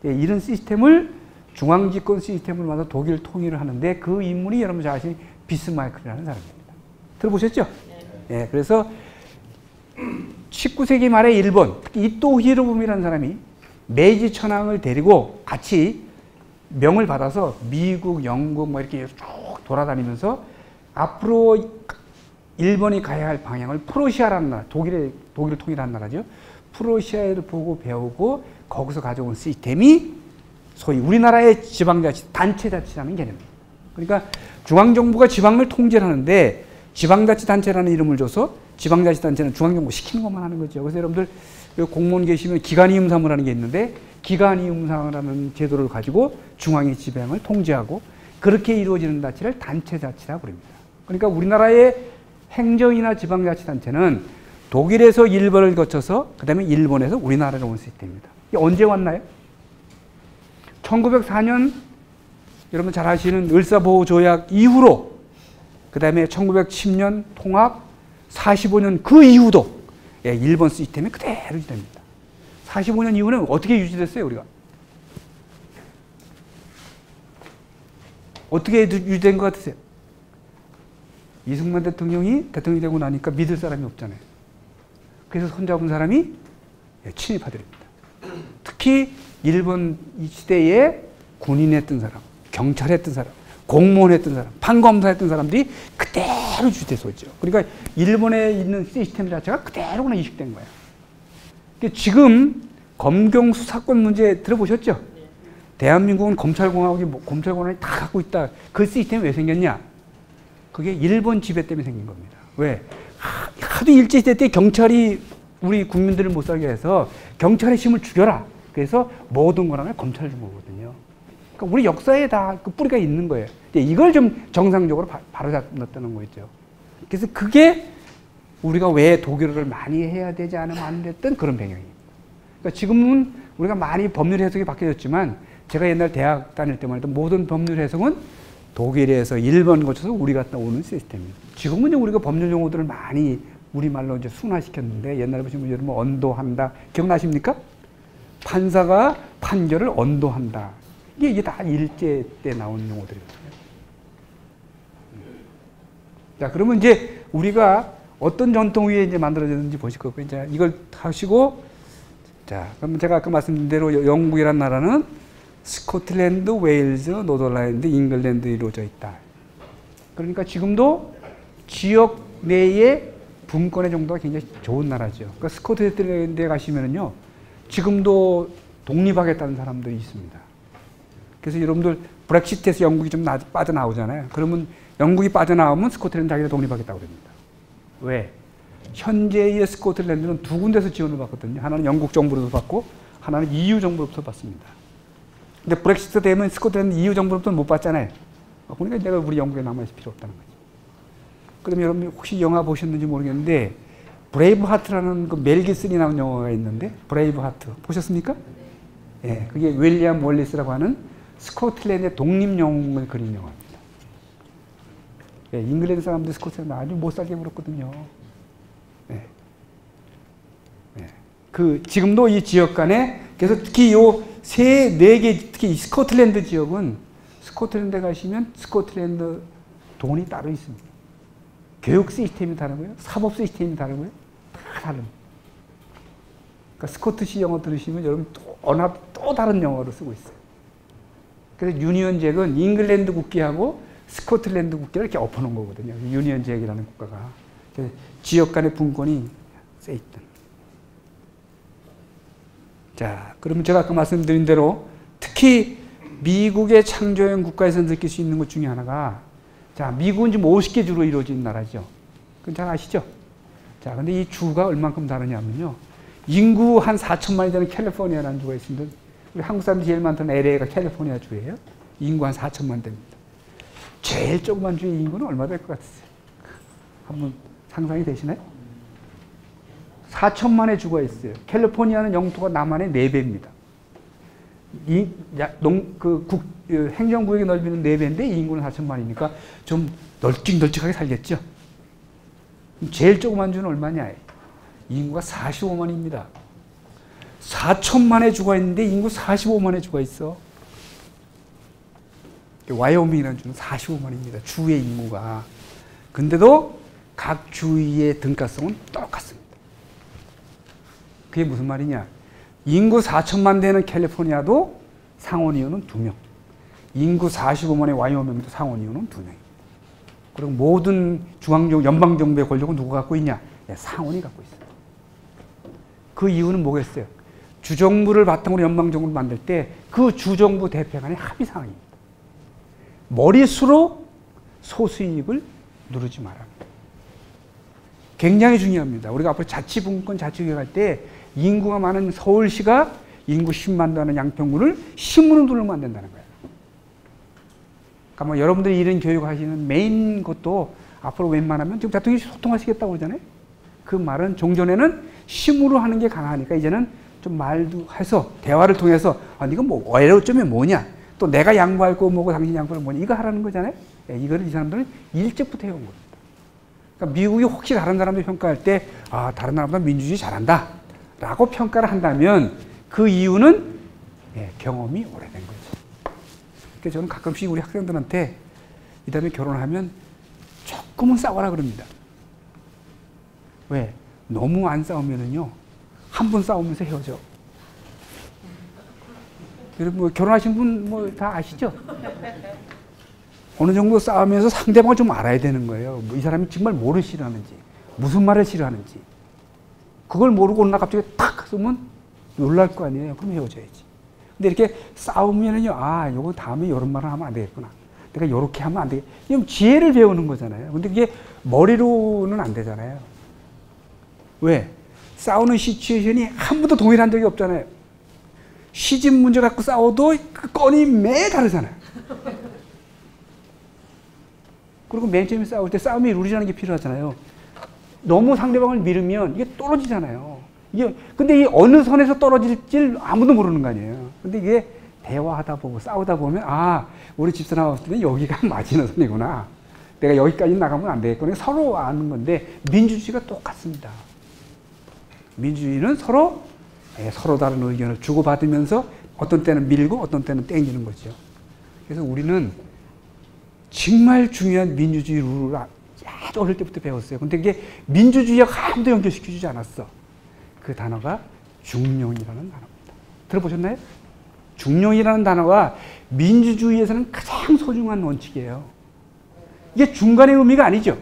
예, 이런 시스템을 중앙집권 시스템을 만들어 독일 통일을 하는데 그 인물이 여러분 잘 아시는 비스마르크라는 사람입니다. 들어보셨죠? 예, 그래서 19세기 말에 일본, 특히 이토 히로부미라는 사람이 메이지 천황을 데리고 같이 명을 받아서 미국, 영국 뭐 이렇게 쭉 돌아다니면서 앞으로 일본이 가야 할 방향을 프로시아라는 나라, 독일을 통일한 나라죠. 프로시아를 보고 배우고 거기서 가져온 시스템이 소위 우리나라의 지방자치, 단체자치라는 개념입니다. 그러니까 중앙정부가 지방을 통제하는데 지방자치단체라는 이름을 줘서 지방자치단체는 중앙정부 시키는 것만 하는 거죠. 그래서 여러분들 공무원 계시면 기관이임사무라는 게 있는데 기관이임사무라는 제도를 가지고 중앙의 지방을 통제하고 그렇게 이루어지는 자치를 단체자치라고 부릅니다. 그러니까 우리나라의 행정이나 지방자치단체는 독일에서 일본을 거쳐서 그 다음에 일본에서 우리나라로 온 시스템입니다. 이게 언제 왔나요? 1904년 여러분 잘 아시는 을사보호조약 이후로 그 다음에 1910년 통합 45년 그 이후도 예, 일본 시스템이 그대로 유지됩니다. 45년 이후는 어떻게 유지됐어요, 우리가? 어떻게 유지된 것 같으세요? 이승만 대통령이 대통령이 되고 나니까 믿을 사람이 없잖아요. 그래서 손잡은 사람이 친일파들입니다. 특히 일본 이 시대에 군인했던 사람, 경찰했던 사람, 공무원했던 사람, 판검사했던 사람들이 그대로 유지돼서 오죠. 그러니까 일본에 있는 시스템 자체가 그대로 그냥 이식된 거예요. 지금 검경 수사권 문제 들어보셨죠? 대한민국은 검찰공화국이 검찰권한이 다 갖고 있다. 그 시스템이 왜 생겼냐? 그게 일본 지배 때문에 생긴 겁니다. 왜? 하도 일제시대 때 경찰이 우리 국민들을 못 살게 해서 경찰의 힘을 죽여라. 그래서 모든 거랑을 검찰을 준 거거든요. 그러니까 우리 역사에 다 그 뿌리가 있는 거예요. 이걸 좀 정상적으로 바로잡았다는 거죠. 그래서 그게 우리가 왜 독일어를 많이 해야 되지 않으면 안 됐던 그런 배경이에요. 그러니까 지금은 우리가 많이 법률 해석이 바뀌었지만 제가 옛날 대학 다닐 때만 해도 모든 법률 해석은 독일에서 일본 거쳐서 우리 갔다 오는 시스템입니다. 지금은 우리가 법률 용어들을 많이 우리말로 이제 순화시켰는데 옛날에 보시면 여러분 언도한다. 기억나십니까? 판사가 판결을 언도한다. 이게 다 일제 때 나온 용어들이거든요. 자, 그러면 이제 우리가 어떤 전통 위에 이제 만들어졌는지 보실 거고요. 이제 이걸 하시고, 자, 그럼 제가 아까 말씀드린 대로 영국이라는 나라는 스코틀랜드, 웨일즈, 노덜랜드, 잉글랜드에 이루어져 있다. 그러니까 지금도 지역 내의 분권의 정도가 굉장히 좋은 나라죠. 그러니까 스코틀랜드에 가시면은요, 지금도 독립하겠다는 사람들이 있습니다. 그래서 여러분들 브렉시트에서 영국이 좀 빠져나오잖아요. 그러면 영국이 빠져나오면 스코틀랜드 자기가 독립하겠다고 그럽니다. 왜? 현재의 스코틀랜드는 두 군데서 지원을 받거든요. 하나는 영국 정부로부터 받고 하나는 EU 정부로부터 받습니다. 근데 브렉시트 되면 스코틀랜드 EU 정부로부터 못 받잖아요. 그러니까 내가 우리 영국에 남아있을 필요 없다는 거죠. 그럼 여러분 혹시 영화 보셨는지 모르겠는데 브레이브 하트라는 그 멜 깁슨이 나온 영화가 있는데 브레이브 하트 보셨습니까? 예, 그게 윌리엄 월리스라고 하는 스코틀랜드의 독립 영웅을 그린 영화입니다. 예, 잉글랜드 사람들 스코틀랜드 아주 못 살게 굴었거든요. 예. 예. 그 지금도 이 지역 간에 그래서 특히 요 네 개 특히 이 스코틀랜드 지역은 스코틀랜드 가시면 스코틀랜드 돈이 따로 있습니다. 교육 시스템이 다르고요, 사법 시스템이 다르고요, 다 다릅니다. 그러니까 스코트시 영어 들으시면 여러분 또 다른 영어로 쓰고 있어요. 그래서 유니언 잭은 잉글랜드 국기하고 스코틀랜드 국기를 이렇게 엎어놓은 거거든요. 유니언 잭이라는 국가가. 지역 간의 분권이 세 있던. 자, 그러면 제가 아까 말씀드린 대로 특히 미국의 창조형 국가에서 느낄 수 있는 것 중에 하나가 자, 미국은 지금 50개 주로 이루어진 나라죠. 그건 잘 아시죠? 자, 근데 이 주가 얼만큼 다르냐면요. 인구 한 4천만이 되는 캘리포니아라는 주가 있습니다. 우리 한국 사람들이 제일 많던 LA가 캘리포니아 주예요. 인구 한 4천만 됩니다. 제일 조그만 주의 인구는 얼마 될 것 같으세요? 한번 상상이 되시나요? 4천만의 주가 있어요. 캘리포니아는 영토가 남한의 4배입니다. 행정구역의 넓이는 4배인데 인구는 4천만이니까 좀 널찍널찍하게 살겠죠. 제일 조그만 주는 얼마냐? 인구가 45만입니다. 4천만의 주가 있는데 인구 45만의 주가 있어. 와이오밍이라는 주는 45만입니다. 주의 인구가. 근데도 각 주의 등가성은 똑같습니다. 그게 무슨 말이냐? 인구 4천만 되는 캘리포니아도 상원의원은 2명. 인구 45만의 와이오밍도 상원의원은 2명. 그리고 모든 연방정부의 권력은 누가 갖고 있냐? 상원이 갖고 있어요. 그 이유는 뭐겠어요? 주정부를 바탕으로 연방정부를 만들 때 그 주정부 대표 간의 합의사항입니다. 머릿수로 소수이익을 누르지 말아야 합니다. 굉장히 중요합니다. 우리가 앞으로 자치분권, 자치개혁할 때 인구가 많은 서울시가 인구 10만 되는 양평구를 심으로 누르면 안 된다는 거예요. 그러니까 뭐 여러분들이 이런 교육하시는 메인 것도 앞으로 웬만하면 지금 대통령이 소통하시겠다고 그러잖아요. 그 말은 종전에는 심으로 하는 게 강하니까 이제는 좀 말도 해서 대화를 통해서 네가 뭐 어려움이 뭐냐, 또 내가 양보할 거 뭐고 당신 양보할 뭐냐, 이거 하라는 거잖아요. 이거를 이 사람들은 일찍부터 해온 겁니다. 그러니까 미국이 혹시 다른 사람들 평가할 때 다른 나라보다 민주주의 잘한다 라고 평가를 한다면 그 이유는 경험이 오래된 거죠. 그래서 저는 가끔씩 우리 학생들한테 이 다음에 결혼하면 조금은 싸워라 그럽니다. 왜? 너무 안 싸우면은요, 한 번 싸우면서 헤어져. 여러분, 뭐 결혼하신 분 뭐 다 아시죠? 어느 정도 싸우면서 상대방을 좀 알아야 되는 거예요. 이 사람이 정말 뭐를 싫어하는지, 무슨 말을 싫어하는지. 그걸 모르고 어느 날 갑자기 탁 쏘면 놀랄 거 아니에요. 그럼 헤어져야지. 근데 이렇게 싸우면은요, 요거 다음에 이런 말을 하면 안 되겠구나. 내가 이렇게 하면 안 되겠. 이건 지혜를 배우는 거잖아요. 근데 그게 머리로는 안 되잖아요. 왜? 싸우는 시츄에이션이 한 번도 동일한 적이 없잖아요. 시집 문제 갖고 싸워도 그 건이 매 다르잖아요. 그리고 맨 처음에 싸울 때 싸움의 룰이라는 게 필요하잖아요. 너무 상대방을 밀으면 이게 떨어지잖아요. 근데 이 어느 선에서 떨어질지 아무도 모르는 거 아니에요. 근데 이게 대화하다 보고 싸우다 보면 우리 집사람 왔을 때는 여기가 마지노선이구나. 내가 여기까지 나가면 안 되겠구나. 서로 아는 건데 민주주의가 똑같습니다. 민주주의는 서로 다른 의견을 주고받으면서 어떤 때는 밀고 어떤 때는 땡기는 거죠. 그래서 우리는 정말 중요한 민주주의 룰을 아주 어릴 때부터 배웠어요. 근데 그게 민주주의하고 아무도 연결시켜주지 않았어. 그 단어가 중용이라는 단어입니다. 들어보셨나요? 중용이라는 단어가 민주주의에서는 가장 소중한 원칙이에요. 이게 중간의 의미가 아니죠.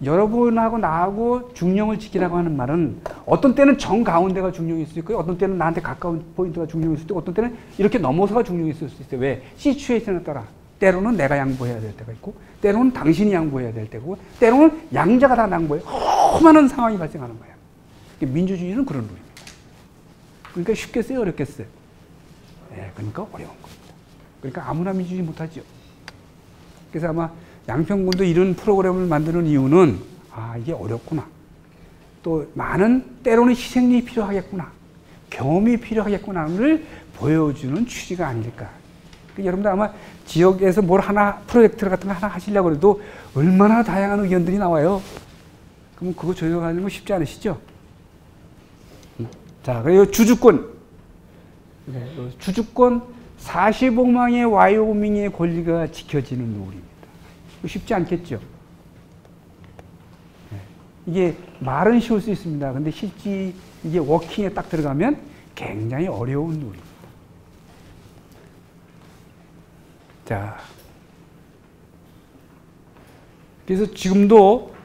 여러분하고 나하고 중령을 지키라고 하는 말은 어떤 때는 정 가운데가 중령일 수 있고요. 어떤 때는 나한테 가까운 포인트가 중령일 수도 있고 어떤 때는 이렇게 넘어서가 중령일 수 있어요. 왜? 시츄에이션에 따라. 때로는 내가 양보해야 될 때가 있고 때로는 당신이 양보해야 될 때고 때로는 양자가 다 양보해요. 많은 상황이 발생하는 거예요. 민주주의는 그런 룰입니다. 그러니까 쉽겠어요? 어렵겠어요? 네, 그러니까 어려운 겁니다. 그러니까 아무나 민주주의 못하죠. 그래서 아마 양평군도 이런 프로그램을 만드는 이유는 이게 어렵구나. 또 많은 때로는 희생이 필요하겠구나. 경험이 필요하겠구나를 보여주는 취지가 아닐까. 그러니까 여러분들 아마 지역에서 뭘 하나 프로젝트 같은 거 하나 하시려고 해도 얼마나 다양한 의견들이 나와요. 그럼 그거 조정하는 거 쉽지 않으시죠? 자, 그리고 주주권. 주주권 45망의 와이오밍의 권리가 지켜지는 룰입니다. 쉽지 않겠죠? 이게 말은 쉬울 수 있습니다. 근데 실제 이게 워킹에 딱 들어가면 굉장히 어려운 룰입니다. 자. 그래서 지금도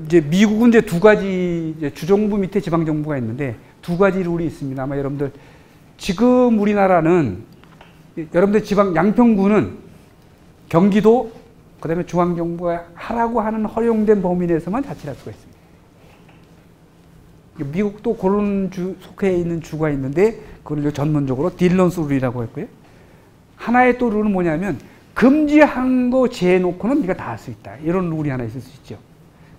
이제 미국은 이제 두 가지 이제 주정부 밑에 지방정부가 있는데 두 가지 룰이 있습니다. 아마 여러분들 지금 우리나라는 여러분들 지방 양평구는 경기도 그다음에 중앙정부가 하라고 하는 허용된 범위 내에서만 자치할 수가 있습니다. 미국도 그런 속해 있는 주가 있는데 그걸 전문적으로 딜런스 룰이라고 했고요. 하나의 또 룰은 뭐냐면 금지한 거 제해놓고는 네가 다 할 수 있다. 이런 룰이 하나 있을 수 있죠.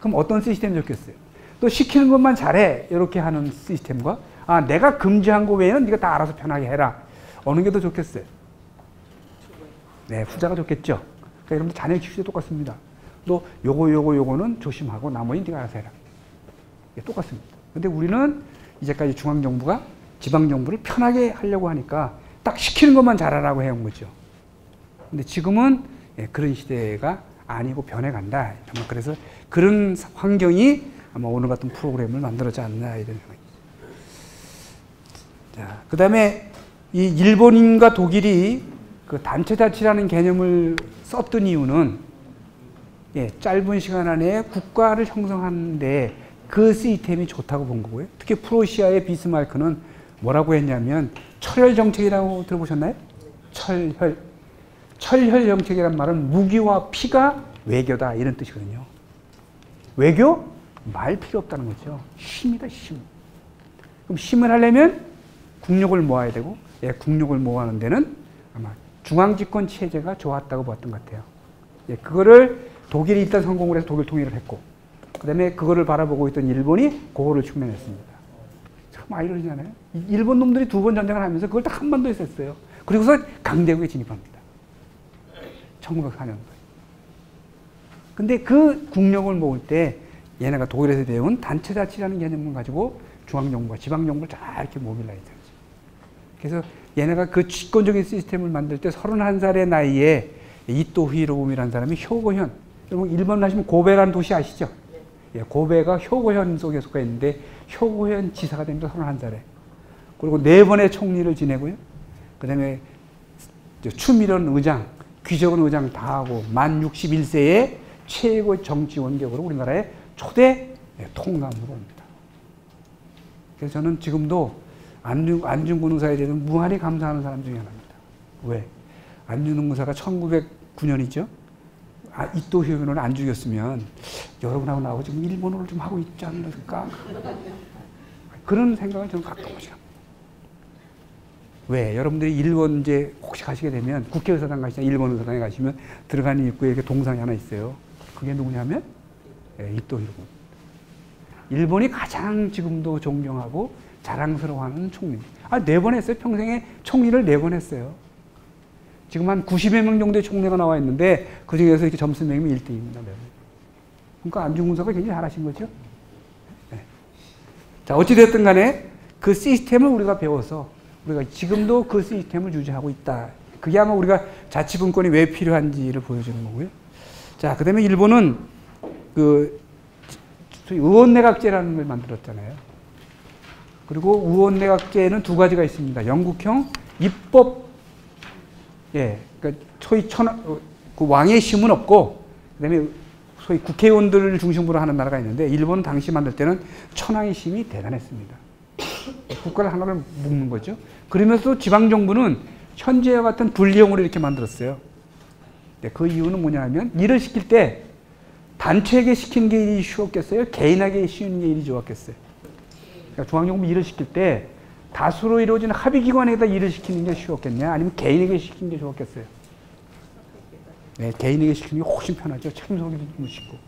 그럼 어떤 시스템이 좋겠어요? 또 시키는 것만 잘해. 이렇게 하는 시스템과 내가 금지한 거 외에는 네가 다 알아서 편하게 해라. 어느 게 더 좋겠어요? 네, 후자가 좋겠죠. 그러니까 여러분들 자녀 키우실 때 똑같습니다. 너 요거는 조심하고 나머지 네가 알아서 해라. 이게 똑같습니다. 근데 우리는 이제까지 중앙정부가 지방정부를 편하게 하려고 하니까 딱 시키는 것만 잘하라고 해온 거죠. 근데 지금은 그런 시대가 아니고 변해간다. 그래서 그런 환경이 아마 오늘 같은 프로그램을 만들었지 않나 이런 생각이. 자, 그 다음에 이 일본인과 독일이 그 단체자치라는 개념을 썼던 이유는 짧은 시간 안에 국가를 형성하는데 그 시스템이 좋다고 본 거고요. 특히 프로시아의 비스마르크는 뭐라고 했냐면 철혈 정책이라고 들어보셨나요? 철혈 정책이란 말은 무기와 피가 외교다 이런 뜻이거든요. 외교? 말 필요 없다는 거죠. 힘이다, 힘. 그럼 힘을 하려면 국력을 모아야 되고 국력을 모아하는 데는 아마 중앙집권 체제가 좋았다고 봤던 것 같아요. 그거를 독일이 일단 성공을 해서 독일 통일을 했고 그 다음에 그거를 바라보고 있던 일본이 그거를 축면했습니다. 참 아이러니하잖아요. 일본 놈들이 두 번 전쟁을 하면서 그걸 딱 한 번도 했었어요. 그리고서 강대국에 진입합니다. 1904년도에. 근데 그 국력을 모을 때 얘네가 독일에서 배운 단체자치라는 개념을 가지고 중앙정부와 지방정부를 잘 이렇게 모빌라이즈 하죠. 그래서 얘네가 그 집권적인 시스템을 만들 때 31살의 나이에 이토 히로부미라는 사람이 효고현, 여러분 일본 가시면 고베라는 도시 아시죠? 고베가 효고현 속에 속해 있는데 효고현 지사가 됩니다. 31살에. 그리고 4번의 총리를 지내고요. 그 다음에 추미련 의장, 귀정은 의장 다 하고 만 61세에 최고 정치 원격으로 우리나라의 초대 통감으로 옵니다. 그래서 저는 지금도 안중근 의사에 대해서 무한히 감사하는 사람 중에 하나입니다. 왜? 안중근 의사가 1909년이죠. 이토 히로부미를 안 죽였으면 여러분하고 나하고 지금 일본어를 좀 하고 있지 않을까? 그런 생각을 저는 가끔 하죠. 왜? 여러분들이 일본 이제 혹시 가시게 되면 국회의사당 가시면 일본 의사당에 가시면 들어가는 입구에 이렇게 동상이 하나 있어요. 그게 누구냐면 이토 히로부미. 일본이 가장 지금도 존경하고 자랑스러워하는 총리입니다. 4번 했어요. 평생에 총리를 4번 했어요. 지금 한 90여 명 정도의 총리가 나와 있는데 그 중에서 이렇게 점수 매기면 1등입니다. 그러니까 안중근 의사가 굉장히 잘하신 거죠. 네. 자, 어찌됐든 간에 그 시스템을 우리가 배워서 우리가 지금도 그 시스템을 유지하고 있다. 그게 아마 우리가 자치분권이 왜 필요한지를 보여주는 거고요. 자, 그 다음에 일본은 그 의원내각제라는 걸 만들었잖아요. 그리고 의원내각제는 두 가지가 있습니다. 영국형 입법, 그러니까 소위 그 왕의 심은 없고, 그 다음에 소위 국회의원들을 중심으로 하는 나라가 있는데 일본은 당시 만들 때는 천황의 힘이 대단했습니다. 국가를 하나를 묶는 거죠. 그러면서 지방정부는 현재와 같은 분리형으로 이렇게 만들었어요. 그 이유는 뭐냐 하면 일을 시킬 때 단체에게 시키는 게 일이 쉬웠겠어요? 개인에게 쉬운 게 일이 좋았겠어요? 그러니까 중앙정부 일을 시킬 때 다수로 이루어지는 합의기관에다 일을 시키는 게 쉬웠겠냐? 아니면 개인에게 시키는 게 좋았겠어요? 네, 개인에게 시키는 게 훨씬 편하죠. 책임소리도 좀 쉽고.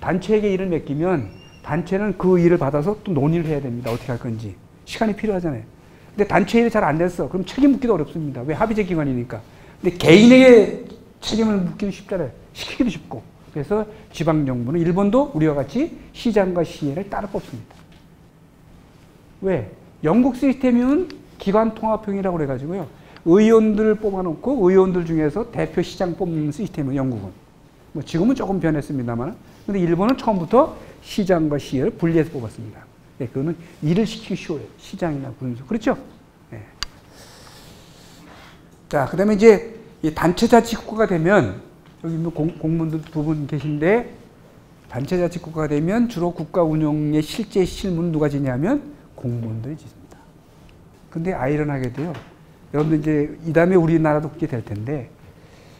단체에게 일을 맡기면 단체는 그 일을 받아서 또 논의를 해야 됩니다. 어떻게 할 건지. 시간이 필요하잖아요. 근데 단체 일이 잘 안 됐어. 그럼 책임 묻기도 어렵습니다. 왜? 합의제 기관이니까. 근데 개인에게 책임을 묻기는 쉽잖아요. 시키기도 쉽고. 그래서 지방정부는 일본도 우리와 같이 시장과 시의회를 따로 뽑습니다. 왜? 영국 시스템은 기관통합형이라고 그래가지고요. 의원들을 뽑아놓고 의원들 중에서 대표 시장 뽑는 시스템은 영국은. 뭐 지금은 조금 변했습니다만. 근데 일본은 처음부터 시장과 시의회를 분리해서 뽑았습니다. 네, 그거는 일을 시키기 쉬워요. 시장이나 군수. 그렇죠? 네. 자, 그 다음에 이제 이 단체자치국가가 되면 여기 뭐 공무원들 두 분 계신데 단체자치국가가 되면 주로 국가 운영의 실제 실무는 누가 지냐면 공무원들이 짓습니다. 근데 아이러니하게도요. 여러분들 이제 이 다음에 우리나라도 그렇게 될 텐데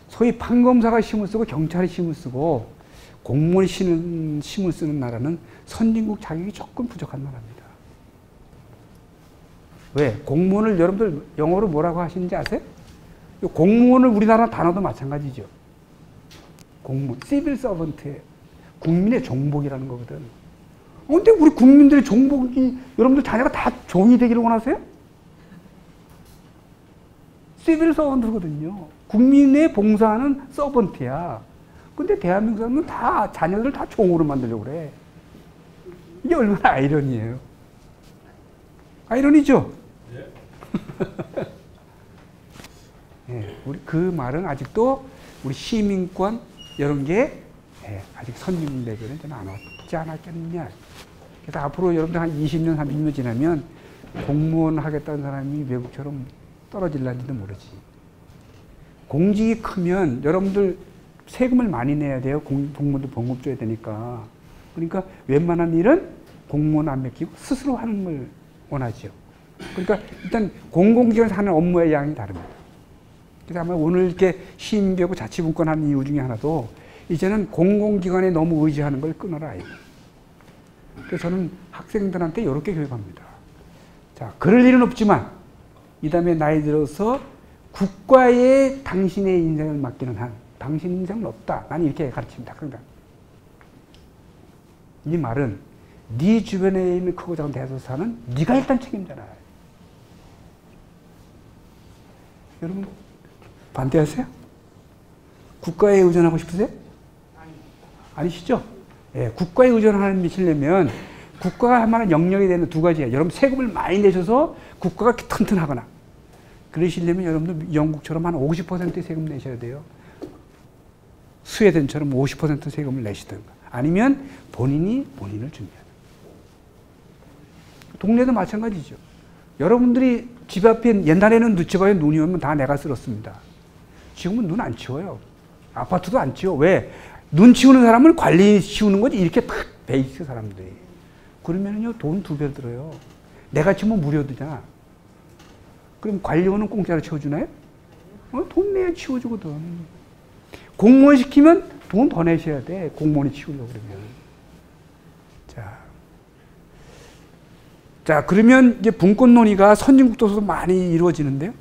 소위 판검사가 힘을 쓰고 경찰이 힘을 쓰고 공무원이 힘을 쓰는 나라는 선진국 자격이 조금 부족한 나라입니다. 왜? 공무원을 여러분들 영어로 뭐라고 하시는지 아세요? 공무원을 우리나라 단어도 마찬가지죠. 공무원, 시빌 서번트에 국민의 종복이라는 거거든. 근데 우리 국민들의 종복이 여러분들 자녀가 다 종이 되기를 원하세요? 시빌 서번트거든요. 국민의 봉사하는 서번트야. 근데 대한민국 사람은 다 자녀들 다 종으로 만들려고 그래. 이게 얼마나 아이러니예요. 아이러니죠? 예, 우리 그 말은 아직도 우리 시민권 이런 게 아직 선진 레벨은 좀 안 왔지 않았겠느냐. 그래서 앞으로 여러분들 한 20년, 30년 지나면 공무원 하겠다는 사람이 외국처럼 떨어질란지도 모르지. 공직이 크면 여러분들 세금을 많이 내야 돼요. 공무원도 봉급 줘야 되니까. 그러니까 웬만한 일은 공무원 안 맡기고 스스로 하는 걸 원하죠. 그러니까 일단 공공기관에서 하는 업무의 양이 다릅니다. 그래서 아마 오늘 이렇게 시민배하고 자치분권 하는 이유 중에 하나도 이제는 공공기관에 너무 의지하는 걸 끊어라. 그래서 저는 학생들한테 이렇게 교육합니다. 자, 그럴 일은 없지만 이 다음에 나이 들어서 국가에 당신의 인생을 맡기는 한 당신 인생은 없다. 나는 이렇게 가르칩니다. 그러니까 이 말은 네 주변에 있는 크고 작은 대소사는 네가 일단 책임져라. 여러분 반대하세요? 국가에 의존하고 싶으세요? 아니시죠? 예, 국가에 의존하는 미치려면 국가가 할 만한 영역이 되는 두 가지예요. 여러분 세금을 많이 내셔서 국가가 튼튼하거나 그러시려면 여러분도 영국처럼 한 50% 세금 내셔야 돼요. 스웨덴처럼 50% 세금을 내시든가 아니면 본인이 본인을 준비하는. 동네도 마찬가지죠. 여러분들이 집 앞에 옛날에는 집안에 눈이 오면 다 내가 쓸었습니다. 지금은 눈 안 치워요. 아파트도 안 치워. 왜? 눈 치우는 사람을 관리 치우는 거지 이렇게 딱 베이스 사람들이. 그러면요 돈 2배 들어요. 내가 치우면 무료 되잖아. 그럼 관리원은 공짜로 치워주나요? 돈 내야 치워주거든. 공무원 시키면 돈 더 내셔야 돼. 공무원이 치우려고 그러면. 자, 그러면 이제 분권 논의가 선진국도서도 많이 이루어지는데요.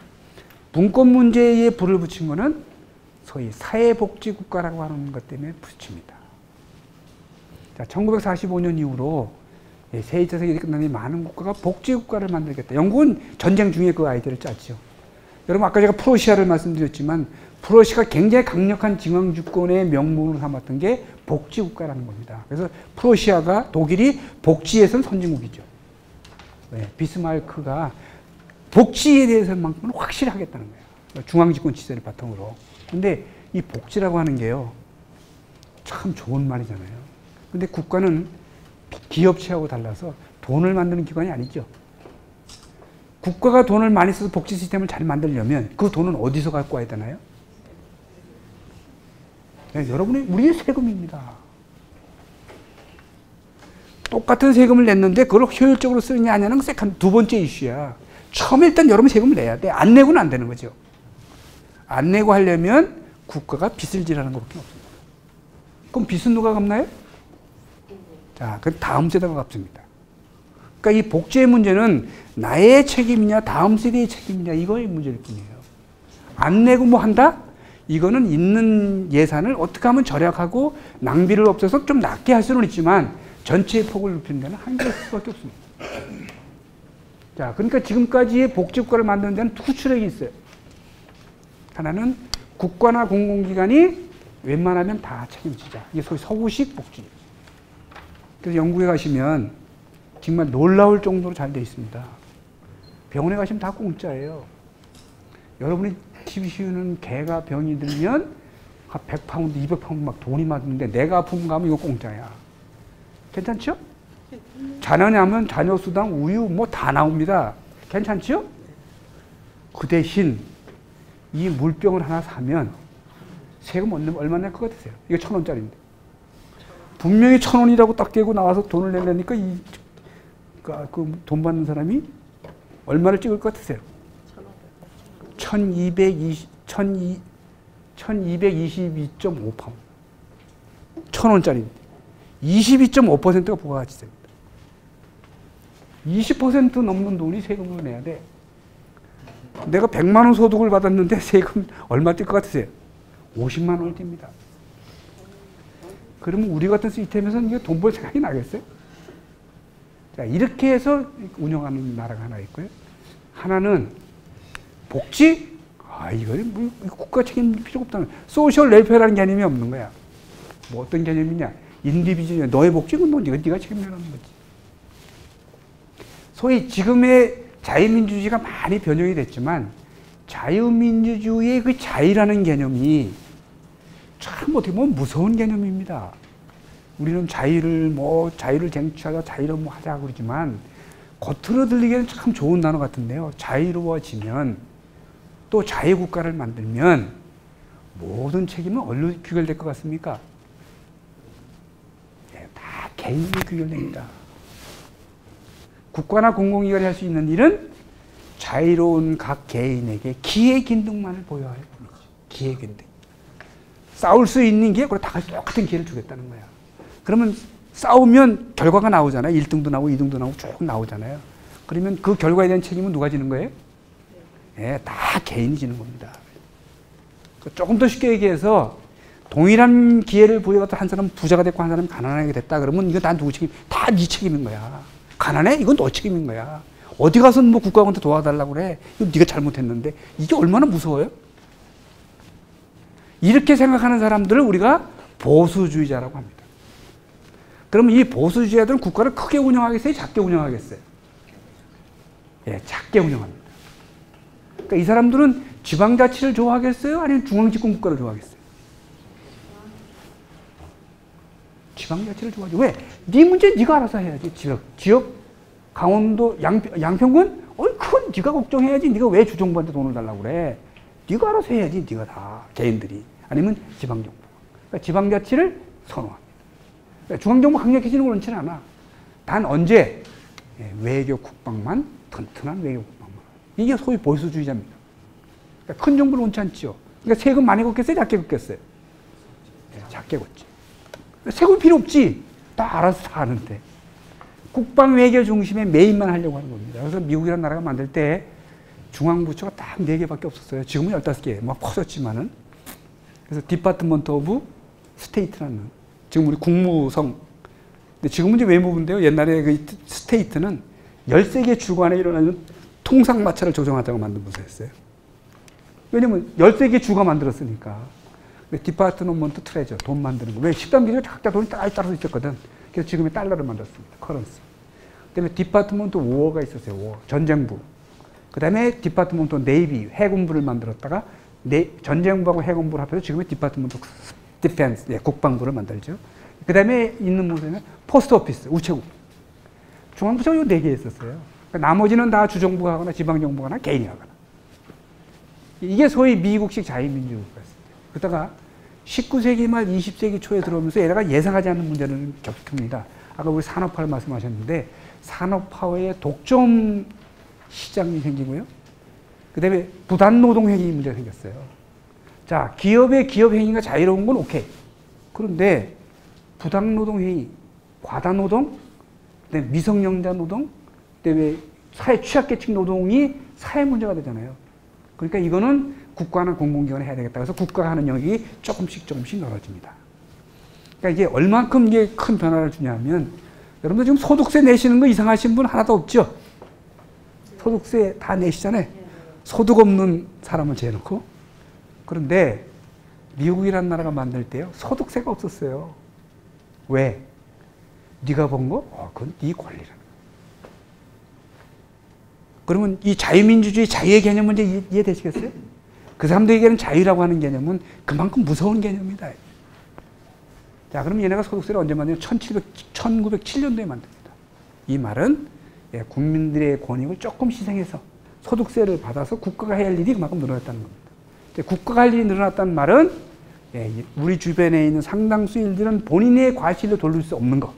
분권 문제에 불을 붙인 거는 소위 사회복지국가라고 하는 것 때문에 붙입니다. 자, 1945년 이후로 제2차 세계대전이 끝난 뒤 많은 국가가 복지국가를 만들겠다. 영국은 전쟁 중에 그 아이디어를 짰죠. 여러분 아까 제가 프로시아를 말씀드렸지만 프로시아가 굉장히 강력한 중앙주권의 명분으로 삼았던 게 복지국가라는 겁니다. 그래서 프로시아가 독일이 복지에선 선진국이죠. 네, 비스마르크가 복지에 대해서만큼은 확실히 하겠다는 거예요. 중앙집권 시대를 바탕으로. 근데 이 복지라고 하는 게요. 참 좋은 말이잖아요. 근데 국가는 기업체하고 달라서 돈을 만드는 기관이 아니죠. 국가가 돈을 많이 써서 복지 시스템을 잘 만들려면 그 돈은 어디서 갖고 와야 되나요? 네, 여러분이 우리의 세금입니다. 똑같은 세금을 냈는데 그걸 효율적으로 쓰느냐 아니냐는 두 번째 이슈야. 처음에 일단 여러분 세금을 내야 돼. 안 내고는 안 되는 거죠. 안 내고 하려면 국가가 빚을 지라는 것밖에 없습니다. 그럼 빚은 누가 갚나요? 자, 그 다음 세대가 갚습니다. 그러니까 이 복지의 문제는 나의 책임이냐 다음 세대의 책임이냐 이거의 문제일 뿐이에요. 안 내고 뭐 한다? 이거는 있는 예산을 어떻게 하면 절약하고 낭비를 없애서 좀 낮게 할 수는 있지만 전체의 폭을 높이는 데는 한계가 있을 수밖에 없습니다. 자, 그러니까 지금까지의 복지국가를 만드는 데는 두 추력이 있어요. 하나는 국가나 공공기관이 웬만하면 다 책임지자. 이게 소위 서구식 복지. 그래서 영국에 가시면 정말 놀라울 정도로 잘 되어 있습니다. 병원에 가시면 다 공짜예요. 여러분이 TV 씌우는 개가 병이 들면 100파운드, 200파운드 막 돈이 맞는데 내가 아프면 가면 이거 공짜야. 괜찮죠? 자녀냐면 자녀 수당, 우유 뭐 다 나옵니다. 괜찮죠? 그 대신 이 물병을 하나 사면 세금 얼마 낼 것 같으세요? 이거 1,000원짜리인데. 분명히 1,000원이라고 딱 깨고 나와서 돈을 내려니까 그 돈 받는 사람이 얼마를 찍을 것 같으세요? 1222.5파운드. 1,000원짜리인데. 22.5%가 부가가치세입니다. 20% 넘는 돈이 세금으로 내야 돼. 내가 100만 원 소득을 받았는데 세금 얼마 뛸 것 같으세요? 50만 원을 띱니다. 그러면 우리 같은 시스템에서는 이게 돈 벌 생각이 나겠어요? 자, 이렇게 해서 운영하는 나라가 하나 있고요. 하나는 복지? 이거는 뭐 국가 책임 필요가 없다는 거야. 소셜 웰페어라는 개념이 없는 거야. 뭐 어떤 개념이냐? 인디비주얼, 너의 복지는 네가 책임져야 하는 거지. 소위 지금의 자유민주주의가 많이 변형이 됐지만 자유민주주의의 그 자유라는 개념이 참 어떻게 보면 무서운 개념입니다. 우리는 자유를 쟁취하자, 자유를 뭐 하자 그러지만 겉으로 들리기에는 참 좋은 단어 같은데요. 자유로워지면 또 자유국가를 만들면 모든 책임은 어디로 귀결될 것 같습니까? 다 개인이 귀결됩니다. 국가나 공공기관이 할 수 있는 일은 자유로운 각 개인에게 기회긴등만을 보여야 할 뿐이죠. 기회긴등. 싸울 수 있는 게 그걸 다 같이 똑같은 기회를 주겠다는 거야. 그러면 싸우면 결과가 나오잖아요. 1등도 나오고 2등도 나오고 쭉 나오잖아요. 그러면 그 결과에 대한 책임은 누가 지는 거예요? 네, 다 개인이 지는 겁니다. 조금 더 쉽게 얘기해서 동일한 기회를 부여받아 한 사람은 부자가 됐고 한 사람은 가난하게 됐다. 그러면 이거 다 누구 책임? 다 네 책임인 거야. 가난해? 이건 너 책임인 거야. 어디 가서 뭐 국가한테 도와달라고 그래. 이거 네가 잘못했는데. 이게 얼마나 무서워요? 이렇게 생각하는 사람들을 우리가 보수주의자라고 합니다. 그러면 이 보수주의자들은 국가를 크게 운영하겠어요? 작게 운영하겠어요? 예, 작게 운영합니다. 그러니까 이 사람들은 지방자치를 좋아하겠어요? 아니면 중앙집권 국가를 좋아하겠어요? 지방자치를 좋아하죠. 왜? 네 문제 네가 알아서 해야지. 지역 강원도 양평군? 그건 네가 걱정해야지. 네가 왜 주정부한테 돈을 달라고 그래? 네가 알아서 해야지. 네가 다 개인들이. 아니면 지방정부. 그러니까 지방자치를 선호합니다. 그러니까 중앙정부 강력해지는 건 그렇지는 않아. 단 언제? 외교 국방만, 튼튼한 외교 국방만. 이게 소위 보수주의자입니다. 그러니까 큰 정부를 원치 않죠. 그러니까 세금 많이 걷겠어요? 작게 걷겠어요? 작게 걷지. 세금 필요 없지. 다 알아서 다 하는데. 국방 외교 중심의 메인만 하려고 하는 겁니다. 그래서 미국이라는 나라가 만들 때 중앙부처가 딱 4개밖에 없었어요. 지금은 15개. 막 커졌지만은. 그래서 디파트먼트 오브 스테이트라는, 지금 우리 국무성. 근데 지금은 이제 외무부인데요. 옛날에 그 스테이트는 13개 주관에 일어나는 통상마차를 조정하자고 만든 부서였어요. 왜냐면 13개 주가 만들었으니까. 디파트먼트 트레저, 돈 만드는 거. 왜? 13개가 각자 돈이 따로 있었거든. 그래서 지금의 달러를 만들었습니다. 커런시. 그 다음에 디파트먼트 워가 있었어요. 워. 전쟁부. 그 다음에 디파트먼트 네이비, 해군부를 만들었다가 전쟁부하고 해군부를 합해서 지금의 디파트먼트 디펜스, 국방부를 만들죠. 그 다음에 있는 무엇이냐면 포스트 오피스, 우체국. 중앙부처가 이 4개 있었어요. 그러니까 나머지는 다 주정부가 하거나 지방정부가 하거나 개인이 하거나. 이게 소위 미국식 자유민주국가였습니다. 그러다가 19세기 말 20세기 초에 들어오면서 얘네가 예상하지 않는 문제를 겪습니다. 아까 우리 산업화를 말씀하셨는데 산업화의 독점 시장이 생기고요. 그 다음에 부단노동행위 문제가 생겼어요. 자, 기업의 기업행위가 자유로운 건 오케이. 그런데 부당노동행위, 과다노동, 그다음에 미성년자 노동, 그다음에 사회 취약계층 노동이 사회 문제가 되잖아요. 그러니까 이거는 국가나 공공기관이 해야 되겠다. 그래서 국가가 하는 영역이 조금씩 넓어집니다. 그러니까 이게 얼만큼 이게 큰 변화를 주냐면, 여러분들 지금 소득세 내시는 거 이상하신 분 하나도 없죠? 소득세 다 내시잖아요. 소득 없는 사람을 재놓고. 그런데 미국이라는 나라가 만들 때요, 소득세가 없었어요. 왜? 네가 번 거? 그건 네 권리라는 거야. 그러면 이 자유민주주의 자유의 개념은 이제 이해되시겠어요? 그 사람들에게는 자유라고 하는 개념은 그만큼 무서운 개념이다. 자, 그럼 얘네가 소득세를 언제 만드냐? 1907년도에 만듭니다. 이 말은 국민들의 권익을 조금 희생해서 소득세를 받아서 국가가 해야 할 일이 그만큼 늘어났다는 겁니다. 국가가 할 일이 늘어났다는 말은 우리 주변에 있는 상당수 일들은 본인의 과실로 돌릴 수 없는 것,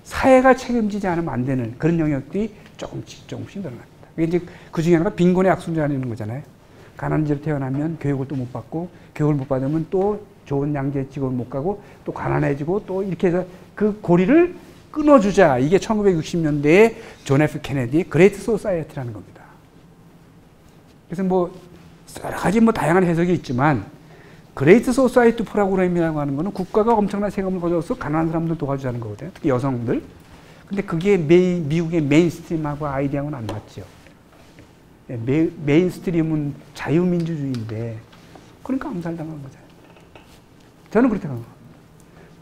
사회가 책임지지 않으면 안 되는 그런 영역들이 조금씩 늘어납니다. 이게 이제 그 중에 하나가 빈곤의 악순환이라는 거잖아요. 가난한 집에 태어나면 교육을 또 못 받고, 교육을 못 받으면 또 좋은 양재 직업을 못 가고, 또 가난해지고, 또 이렇게 해서 그 고리를 끊어주자. 이게 1960년대에 존 F 케네디의 그레이트 소사이어티라는 겁니다. 그래서 뭐 여러 가지 뭐 다양한 해석이 있지만, 그레이트 소사이어티 프로그램이라고 하는 거는 국가가 엄청난 세금을 걷어서 가난한 사람들 도와주자는 거거든요. 특히 여성들. 근데 그게 미국의 메인스트림하고 아이디어하고는 안 맞죠. 메인스트림은 자유민주주의인데, 그러니까 암살당한 거잖아요. 저는 그렇게 생각합니다.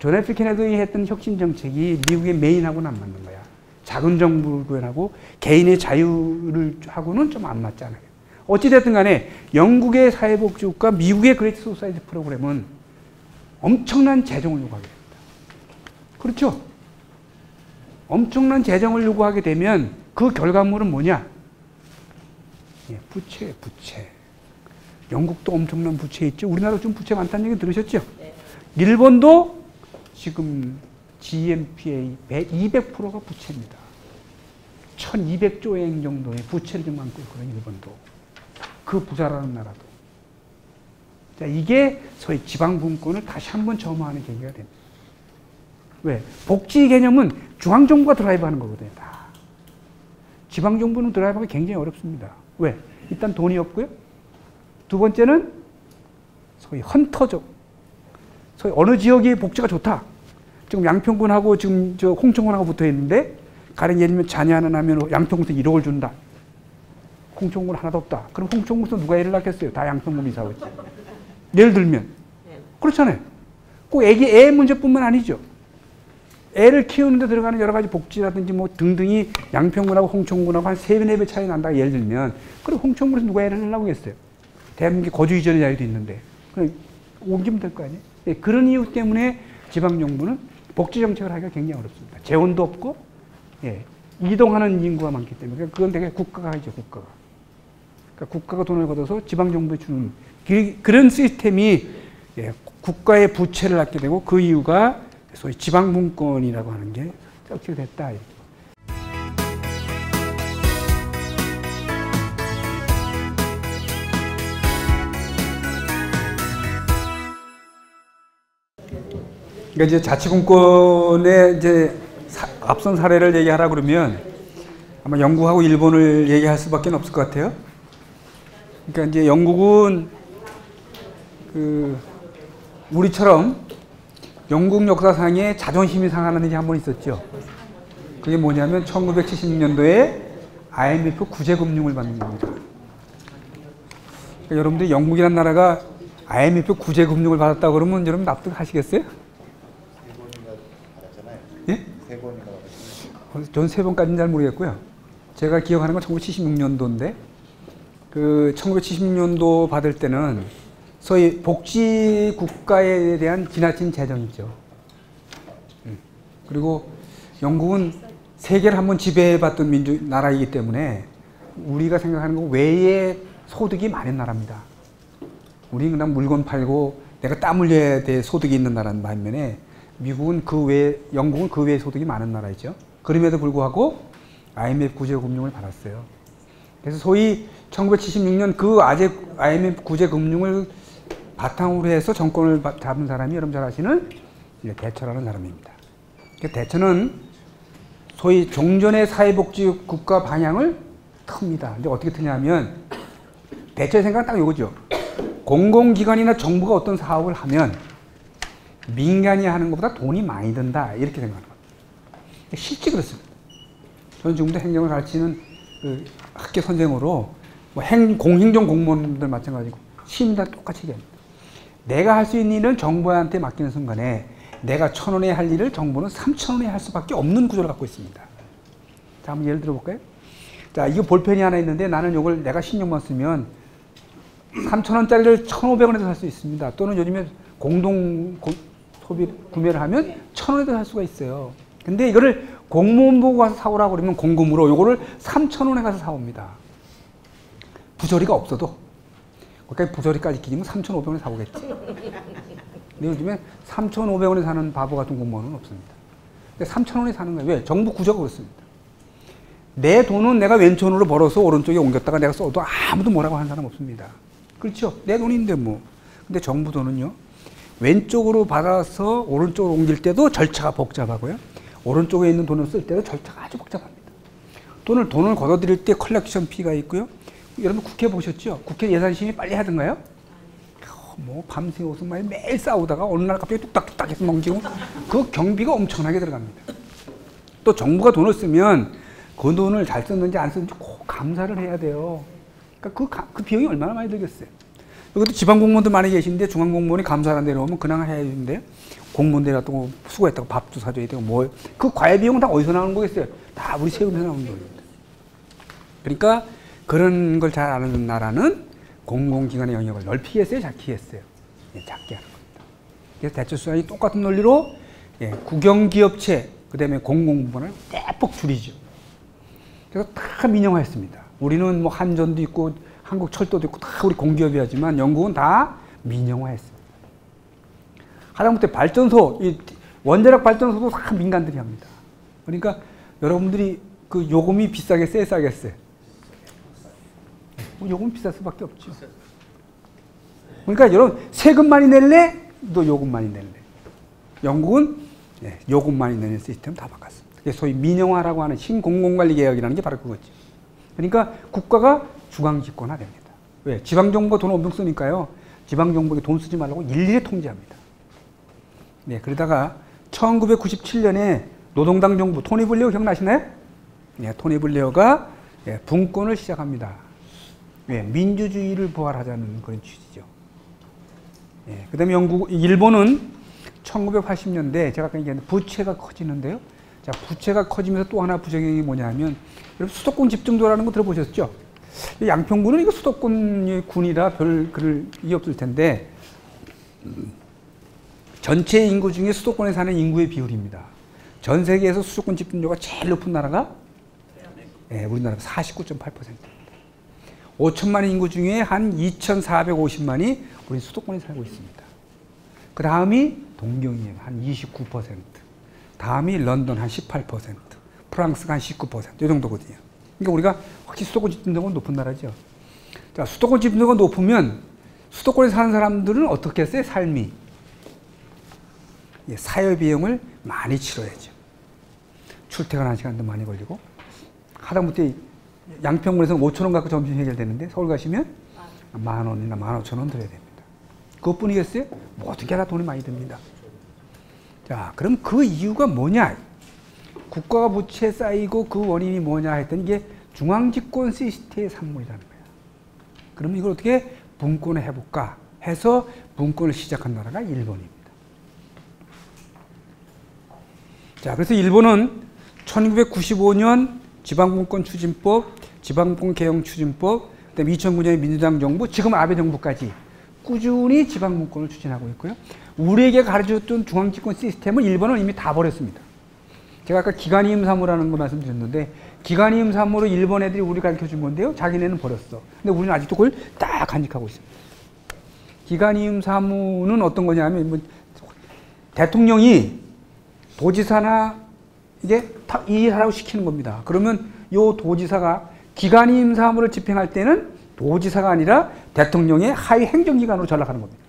존 F 케네디가 했던 혁신 정책이 미국의 메인하고는 안 맞는 거야. 작은 정부하고 개인의 자유를 하고는 좀 안 맞잖아요. 어찌됐든 간에 영국의 사회복지국가, 미국의 그레이트 소사이티 프로그램은 엄청난 재정을 요구하게 됩니다. 그렇죠? 엄청난 재정을 요구하게 되면 그 결과물은 뭐냐? 부채. 영국도 엄청난 부채 있죠. 우리나라도 좀 부채 많다는 얘기 들으셨죠? 네. 일본도 지금 GNP의 200%가 부채입니다. 1200조 엔 정도의 부채를 지금 안고 있거든요, 일본도. 그 부자라는 나라도. 자, 이게 소위 지방분권을 다시 한번 점화하는 계기가 됩니다. 왜? 복지 개념은 중앙정부가 드라이브하는 거거든요, 다. 지방정부는 드라이브하기 굉장히 어렵습니다. 왜? 일단 돈이 없고요. 두 번째는 소위 헌터적. 소위 어느 지역이 복지가 좋다. 지금 양평군하고 지금 저 홍천군하고 붙어 있는데, 가령 예를 들면 자녀 하나 나면 양평군에서 1억을 준다. 홍천군 하나도 없다. 그럼 홍천군에서 누가 애를 낳겠어요? 다 양평군 이사 오지. 예를 들면. 그렇잖아요. 꼭 애 문제뿐만 아니죠. 애를 키우는데 들어가는 여러 가지 복지라든지 뭐 등등이 양평군하고 홍천군하고 한 3배, 4배 차이 난다. 예를 들면. 그럼 홍천군에서 누가 애를 낳으려고 했어요? 대한민국의 거주 이전의 자유도 있는데. 그럼 옮기면 될 거 아니에요? 그런 이유 때문에 지방정부는 복지정책을 하기가 굉장히 어렵습니다. 재원도 없고, 이동하는 인구가 많기 때문에. 그건 되게 국가가 하죠, 국가가. 그러니까 국가가 돈을 걷어서 지방정부에 주는 그런 시스템이 국가의 부채를 낳게 되고, 그 이유가 소위 지방분권이라고 하는 게 썩게 됐다. 그러니까 이제 자치분권의 이제 앞선 사례를 얘기하라 그러면 아마 영국하고 일본을 얘기할 수밖에 없을 것 같아요. 그러니까 이제 영국은 우리처럼 영국 역사상에 자존심이 상하는 일이 한 번 있었죠. 그게 뭐냐면 1976년도에 IMF 구제금융을 받는 겁니다. 그러니까 여러분들 영국이라는 나라가 IMF 구제금융을 받았다고 그러면 여러분 납득하시겠어요? 예? 전 3번까지는 잘 모르겠고요. 제가 기억하는 건 1976년도인데, 그 1976년도 받을 때는 소위 복지 국가에 대한 지나친 재정이죠. 그리고 영국은 세계를 한번 지배해봤던 나라이기 때문에 우리가 생각하는 것 외에 소득이 많은 나라입니다. 우리는 그냥 물건 팔고 내가 땀 흘려야 될 소득이 있는 나라는 반면에 미국은 그 외, 영국은 그 외 소득이 많은 나라이죠. 그럼에도 불구하고 IMF 구제 금융을 받았어요. 그래서 소위 1976년 그 IMF 구제 금융을 바탕으로 해서 정권을 잡은 사람이 여러분 잘 아시는 대처라는 사람입니다. 대처는 소위 종전의 사회복지 국가 방향을 틉니다. 근데 어떻게 트냐면 대처의 생각은 딱 이거죠. 공공기관이나 정부가 어떤 사업을 하면 민간이 하는 것보다 돈이 많이 든다 이렇게 생각하는 겁니다. 실제 그렇습니다. 저는 지금도 행정을 가르치는 그 학교 선생으로 뭐 공행정 공무원들 마찬가지고 시민들 똑같이 얘기합니다. 내가 할 수 있는 일은 정부한테 맡기는 순간에 내가 1,000원에 할 일을 정부는 3,000원에 할 수밖에 없는 구조를 갖고 있습니다. 자, 한번 예를 들어볼까요? 자, 이거 볼펜이 하나 있는데 나는 이걸 내가 신경만 쓰면 3,000원짜리를 1,500원에서 살 수 있습니다. 또는 요즘에 공동 소비 구매를 하면 1,000원에도 살 수가 있어요. 근데 이거를 공무원 보고 가서 사오라고 그러면 공금으로 요거를 3,000원에 가서 사옵니다. 부조리가 없어도 거기까지 부조리까지 끼면 3,500원에 사오겠지. 근데 요즘에 3,500원에 사는 바보 같은 공무원은 없습니다. 근데 3,000원에 사는 거예요. 왜? 정부 구조가 그렇습니다. 내 돈은 내가 왼손으로 벌어서 오른쪽에 옮겼다가 내가 써도 아무도 뭐라고 하는 사람 없습니다. 그렇죠? 내 돈인데 뭐. 근데 정부 돈은요. 왼쪽으로 받아서 오른쪽으로 옮길 때도 절차가 복잡하고요. 오른쪽에 있는 돈을 쓸 때도 절차가 아주 복잡합니다. 돈을 걷어들일 때 컬렉션 피가 있고요. 여러분 국회 보셨죠? 국회 예산심의 빨리 하던가요? 뭐 밤새워서 매일 싸우다가 어느 날 갑자기 뚝딱뚝딱 해서 넘기고 그 경비가 엄청나게 들어갑니다. 또 정부가 돈을 쓰면 그 돈을 잘 썼는지 안 썼는지 꼭 감사를 해야 돼요. 그러니까 그 비용이 얼마나 많이 들겠어요. 여기도 지방공무원들 많이 계신데 중앙공무원이 감사를 내려오면 그냥 해야 되는데 공무원들이라도 수고했다고 밥도 사줘야 되고 뭐 그 과외비용은 다 어디서 나오는 거겠어요? 다 우리 세금에서 나오는 돈입니다. 그러니까 그런 걸 잘 아는 나라는 공공기관의 영역을 넓히게 했어요, 작게 했어요? 예, 작게 하는 겁니다. 그래서 대처수단이 똑같은 논리로 국영기업체, 그 다음에 공공부문을 대폭 줄이죠. 그래서 다 민영화했습니다. 우리는 뭐 한전도 있고 한국철도도 있고 다 우리 공기업이 하지만 영국은 다 민영화했습니다. 하다못해 발전소, 이 원자력 발전소도 다 민간들이 합니다. 그러니까 여러분들이 그 요금이 비싸겠어요, 싸겠어요? 요금 비쌀 수밖에 없죠. 그러니까 여러분 세금 많이 낼래? 너 요금 많이 낼래? 영국은 요금 많이 내는 시스템 다 바꿨습니다. 소위 민영화라고 하는 신공공관리 개혁이라는 게 바로 그거죠. 그러니까 국가가 중앙집권화됩니다. 왜? 지방정부가 돈 엄청 쓰니까요. 지방정부에 돈 쓰지 말라고 일일이 통제합니다. 네, 그러다가 1997년에 노동당 정부 토니 블레어 기억나시나요? 네, 토니 블레어가 분권을 시작합니다. 네, 민주주의를 부활하자는 그런 취지죠. 네, 그 다음에 일본은 1980년대 제가 아까 얘기했는데 부채가 커지는데요. 자, 부채가 커지면서 또 하나 부작용이 뭐냐 하면 여러분 수도권 집중도라는 거 들어보셨죠? 양평군은 이거 수도권 군이라 별 그럴이 없을 텐데 전체 인구 중에 수도권에 사는 인구의 비율입니다. 전 세계에서 수도권 집중도가 제일 높은 나라가 우리나라가 49.8%입니다. 5천만 인구 중에 한 2,450만이 우리 수도권에 살고 있습니다. 그 다음이 동경이에요. 한 29%. 다음이 런던 한 18%. 프랑스가 한 19%. 이 정도거든요. 그러니까 우리가 확실히 수도권 집중도가 높은 나라죠. 자, 수도권 집중도가 높으면 수도권에 사는 사람들은 어떻게 했어요? 삶이. 사회비용을 많이 치러야죠. 출퇴근하는 시간도 많이 걸리고 하다못해 양평군에서는 5,000원 갖고 점심 해결되는데 서울 가시면 10,000원이나 15,000원 들어야 됩니다. 그것뿐이겠어요? 모든 게 다 돈이 많이 듭니다. 자, 그럼 그 이유가 뭐냐? 국가가 부채 쌓이고 그 원인이 뭐냐 했더니 이게 중앙집권 시스템의 산물이라는 거예요. 그러면 이걸 어떻게 분권을 해볼까 해서 분권을 시작한 나라가 일본입니다. 자, 그래서 일본은 1995년 지방분권 추진법, 지방분권 개혁 추진법, 그다음에 2009년에 민주당 정부, 지금 아베 정부까지 꾸준히 지방분권을 추진하고 있고요. 우리에게 가르쳐줬던 중앙집권 시스템을 일본은 이미 다 버렸습니다. 제가 아까 기간이임 사무라는 거 말씀드렸는데 기간이임 사무로 일본 애들이 우리 가르쳐준 건데요. 자기네는 버렸어. 근데 우리는 아직도 그걸 딱 간직하고 있습니다. 기간이임 사무는 어떤 거냐면 대통령이 도지사나 이게 다 일하라고 시키는 겁니다. 그러면 요 도지사가 기관임 사무를 집행할 때는 도지사가 아니라 대통령의 하위 행정기관으로 전락하는 겁니다.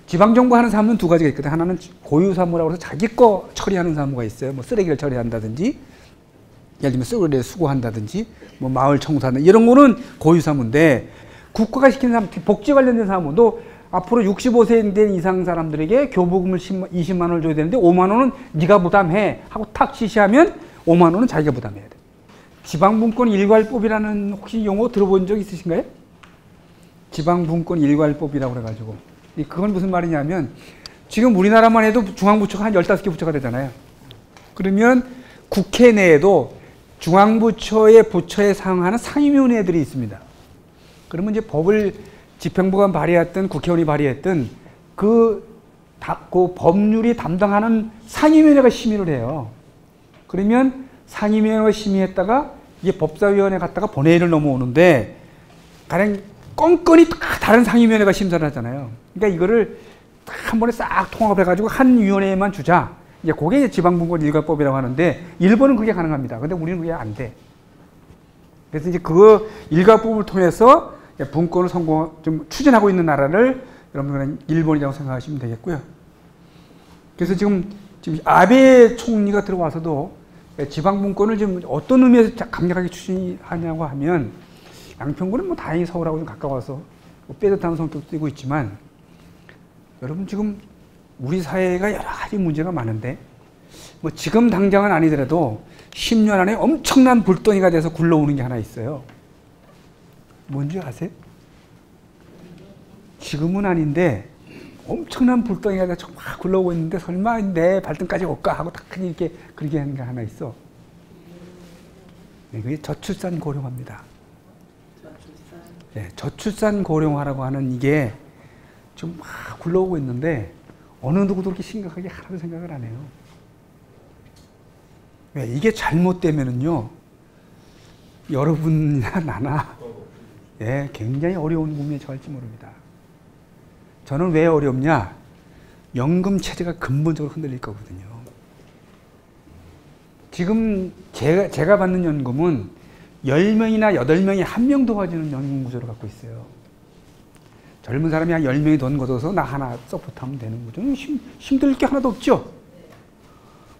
지방정부 하는 사무는 두 가지가 있거든요. 하나는 고유사무라고 해서 자기 거 처리하는 사무가 있어요. 뭐 쓰레기를 처리한다든지, 예를 들면 쓰레기를 수거한다든지, 뭐 마을 청소한다든지, 이런 거는 고유사무인데, 국가가 시키는 사무, 복지 관련된 사무도 앞으로 65세 된 이상 사람들에게 교부금을 20만 원을 줘야 되는데 5만 원은 네가 부담해 하고 탁 지시하면 5만 원은 자기가 부담해야 돼. 지방분권 일괄법이라는 혹시 용어 들어본 적 있으신가요? 지방분권 일괄법이라고 그래가지고, 그건 무슨 말이냐면 지금 우리나라만 해도 중앙부처가 한 15개 부처가 되잖아요. 그러면 국회 내에도 중앙부처의 부처에 상하는 상임위원회들이 있습니다. 그러면 이제 법을 집행부가 발의했든 국회의원이 발의했든 그 법률이 담당하는 상임위원회가 심의를 해요. 그러면 상임위원회가 심의했다가 이게 법사위원회 갔다가 본회의를 넘어오는데 가령 껌껌이 다른 상임위원회가 심사를 하잖아요. 그러니까 이거를 한 번에 싹 통합해가지고 한 위원회에만 주자. 이제 그게 지방분권 일괄법이라고 하는데 일본은 그게 가능합니다. 근데 우리는 그게 안 돼. 그래서 이제 그 일괄법을 통해서 분권을 좀 추진하고 있는 나라를 여러분들은 일본이라고 생각하시면 되겠고요. 그래서 지금 아베 총리가 들어와서도 지방분권을 지금 어떤 의미에서 강력하게 추진하냐고 하면 양평군은 뭐 다행히 서울하고 좀 가까워서 빼듯한 성격도 띠고 있지만 여러분 지금 우리 사회가 여러 가지 문제가 많은데 뭐 지금 당장은 아니더라도 10년 안에 엄청난 불덩이가 돼서 굴러오는 게 하나 있어요. 뭔지 아세요? 지금은 아닌데 엄청난 불덩이가 돼서 막 굴러오고 있는데 설마 내 발등까지 올까 하고 딱 이렇게 그렇게 하는 게 하나 있어. 그게 저출산 고령화입니다. 네, 저출산 고령화라고 하는 이게 좀 막 굴러오고 있는데 어느 누구도 그렇게 심각하게 하나도 생각을 안 해요. 왜? 이게 잘못되면은요, 여러분이나 나나 굉장히 어려운 국면에 처할지 모릅니다. 저는 왜 어렵냐? 연금 체제가 근본적으로 흔들릴 거거든요. 지금 제가 받는 연금은 10명이나 8명이 1명 도와주는 연금 구조를 갖고 있어요. 젊은 사람이 한 10명이 돈 걷어서 나 하나 서포트하면 되는 구조는 힘들 게 하나도 없죠.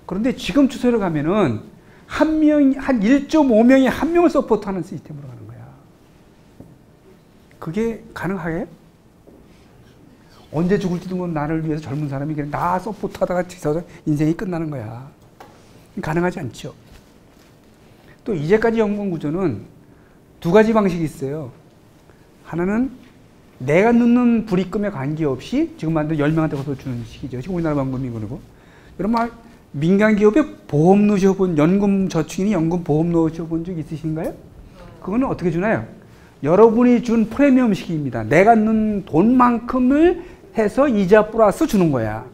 그런데 지금 추세로 가면은 한 1.5명이 1명을 서포트하는 시스템으로 가는 거야. 그게 가능하게? 언제 죽을지도 모르는 나를 위해서 젊은 사람이 그냥 나 서포트하다가 지쳐서 인생이 끝나는 거야. 가능하지 않죠. 또 이제까지 연금 구조는 두 가지 방식이 있어요. 하나는 내가 넣는 불입금에 관계없이 지금 만든 10명한테 거둬 주는 식이죠. 지금 우리나라 연금이 그러고. 여러분 민간 기업에 보험 넣으셔본 연금 저축인이 연금 보험 넣으셔본 적 있으신가요? 그거는 어떻게 주나요? 여러분이 준 프리미엄식입니다. 내가 넣은 돈만큼을 해서 이자 플러스 주는 거야.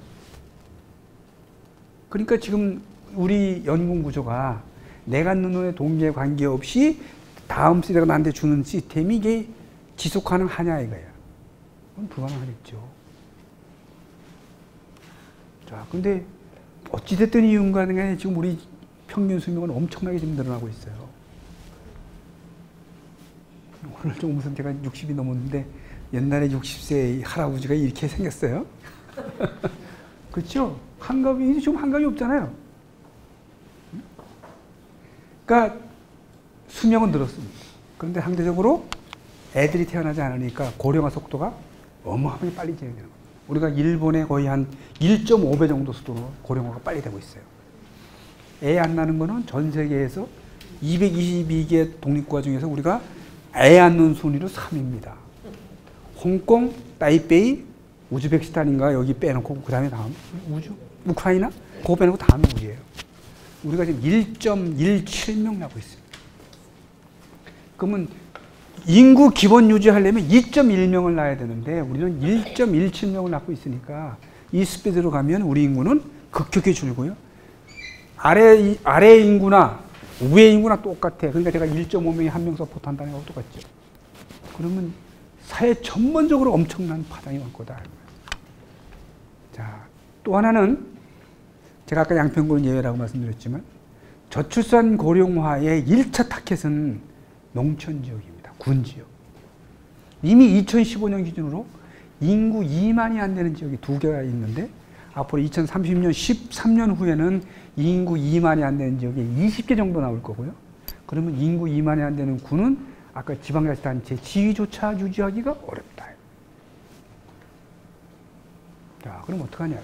그러니까 지금 우리 연금 구조가 내가 넣는 돈에 관계없이 다음 세대가 나한테 주는 시스템이 이게 지속 가능하냐 이거야. 그건 불가능하겠죠. 자, 근데 어찌됐든 이유인가 간에 지금 우리 평균 수명은 엄청나게 지금 늘어나고 있어요. 오늘 좀 무슨 제가 60이 넘었는데 옛날에 60세 할아버지가 이렇게 생겼어요. 그렇죠? 한갑이 지금 한갑이 없잖아요. 그러니까 수명은 늘었습니다. 그런데 상대적으로 애들이 태어나지 않으니까 고령화 속도가 어마어마하게 빨리 진행되는 거예요. 우리가 일본의 거의 한 1.5배 정도 수도로 고령화가 빨리 되고 있어요. 애 안 낳는 거는 전 세계에서 222개 독립국가 중에서 우리가 애 안 낳는 순위로 3위입니다. 홍콩, 타이베이, 우즈베키스탄인가 여기 빼놓고 그 다음에 다음 우크라이나 그거 빼놓고 다음이 우리예요. 우리가 지금 1.17명 낳고 있습니다. 그러면 인구 기본 유지하려면 2.1명을 낳아야 되는데 우리는 1.17명을 낳고 있으니까 이 스피드로 가면 우리 인구는 급격히 줄고요. 아래 인구나 위에 인구나 똑같아. 그러니까 제가 1.5명이 한 명 서포트한다는 거하고 똑같죠. 그러면 사회 전반적으로 엄청난 파장이 올 거다. 자, 또 하나는 제가 아까 양평군은 예외라고 말씀드렸지만 저출산 고령화의 1차 타켓은 농촌 지역입니다. 군 지역. 이미 2015년 기준으로 인구 2만이 안 되는 지역이 2개가 있는데 앞으로 2030년, 13년 후에는 인구 2만이 안 되는 지역이 20개 정도 나올 거고요. 그러면 인구 2만이 안 되는 군은 아까 지방자치단체 지위조차 유지하기가 어렵다. 자, 그럼 어떡하냐.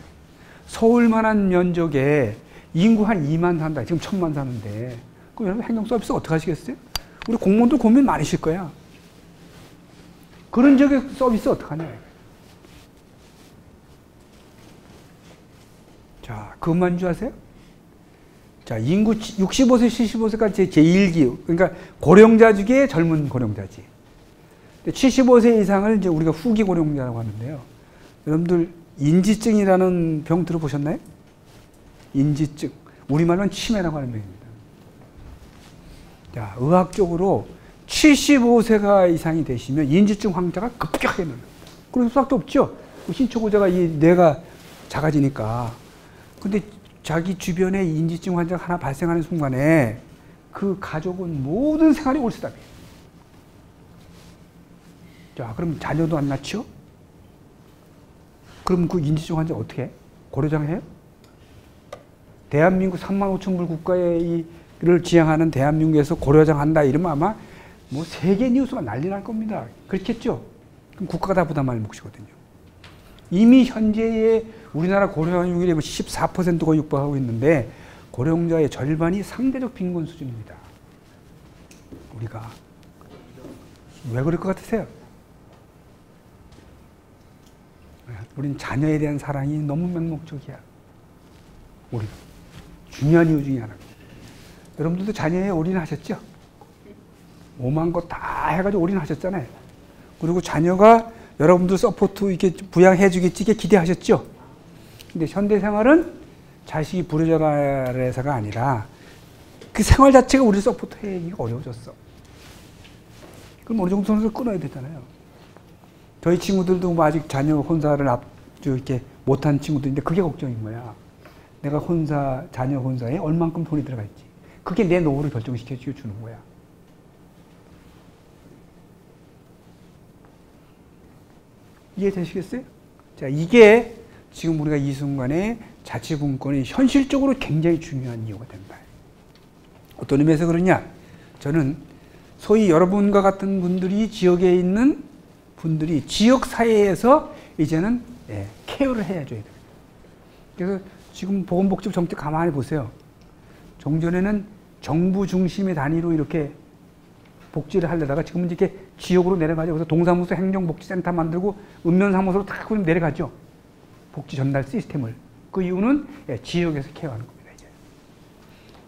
서울만한 면적에 인구 한 2만 산다. 지금 1,000만 사는데. 그럼 여러분 행정 서비스 어떻게 하시겠어요? 우리 공무원들 고민 많으실 거야. 그런 지역의 서비스 어떡하냐. 자, 그것만 줄 아세요? 자, 인구 65세, 75세까지 제1기, 그러니까 고령자 중에 젊은 고령자지. 75세 이상을 이제 우리가 후기 고령자라고 하는데요. 여러분들 인지증이라는 병 들어보셨나요? 인지증. 우리말로는 치매라고 하는 병입니다. 자, 의학적으로 75세가 이상이 되시면 인지증 환자가 급격하게 늘어요. 그럴 수밖에 없죠. 신초고자가 이 뇌가 작아지니까. 근데 자기 주변에 인지증 환자가 하나 발생하는 순간에 그 가족은 모든 생활이 올스답이에요. 자, 그럼 자녀도 안 낳죠? 그럼 그 인지증 환자 어떻게 해? 고려장 해요? 대한민국 3만 5천 불 국가를 지향하는 대한민국에서 고려장 한다 이러면 아마 뭐 세계 뉴스가 난리 날 겁니다. 그렇겠죠? 그럼 국가가 다 부담할 몫이거든요. 이미 현재의 우리나라 고령률이 14%가 육박하고 있는데 고령자의 절반이 상대적 빈곤 수준입니다. 우리가. 왜 그럴 것 같으세요? 우린 자녀에 대한 사랑이 너무 맹목적이야. 우리 중요한 이유 중에 하나입니다. 여러분들도 자녀에 올인하셨죠? 오만 거 다 해가지고 올인하셨잖아요. 그리고 자녀가 여러분들 서포트 이렇게 부양해 주겠지 이렇게 기대하셨죠? 근데 현대 생활은 자식이 불효자가래서가 아니라 그 생활 자체가 우리 서포트 하기가 어려워졌어. 그럼 어느 정도 선을 끊어야 되잖아요. 저희 친구들도 뭐 아직 자녀 혼사를 이렇게 못한 친구들인데 그게 걱정인 거야. 내가 자녀 혼사에 얼만큼 돈이 들어가 있지. 그게 내 노후를 결정시켜 주는 거야. 이해되시겠어요? 자, 이게 지금 우리가 이 순간에 자치분권이 현실적으로 굉장히 중요한 이유가 된다. 어떤 의미에서 그러냐? 저는 소위 여러분과 같은 분들이 지역에 있는 분들이 지역 사회에서 이제는 케어를 해줘야 돼요. 그래서 지금 보건복지부 정책 가만히 보세요. 종전에는 정부 중심의 단위로 이렇게 복지를 하려다가 지금은 이렇게 지역으로 내려가죠. 그래서 동사무소 행정복지센터 만들고 읍면사무소로 딱 내려가죠. 복지 전달 시스템을. 그 이유는 지역에서 케어하는 겁니다. 이제.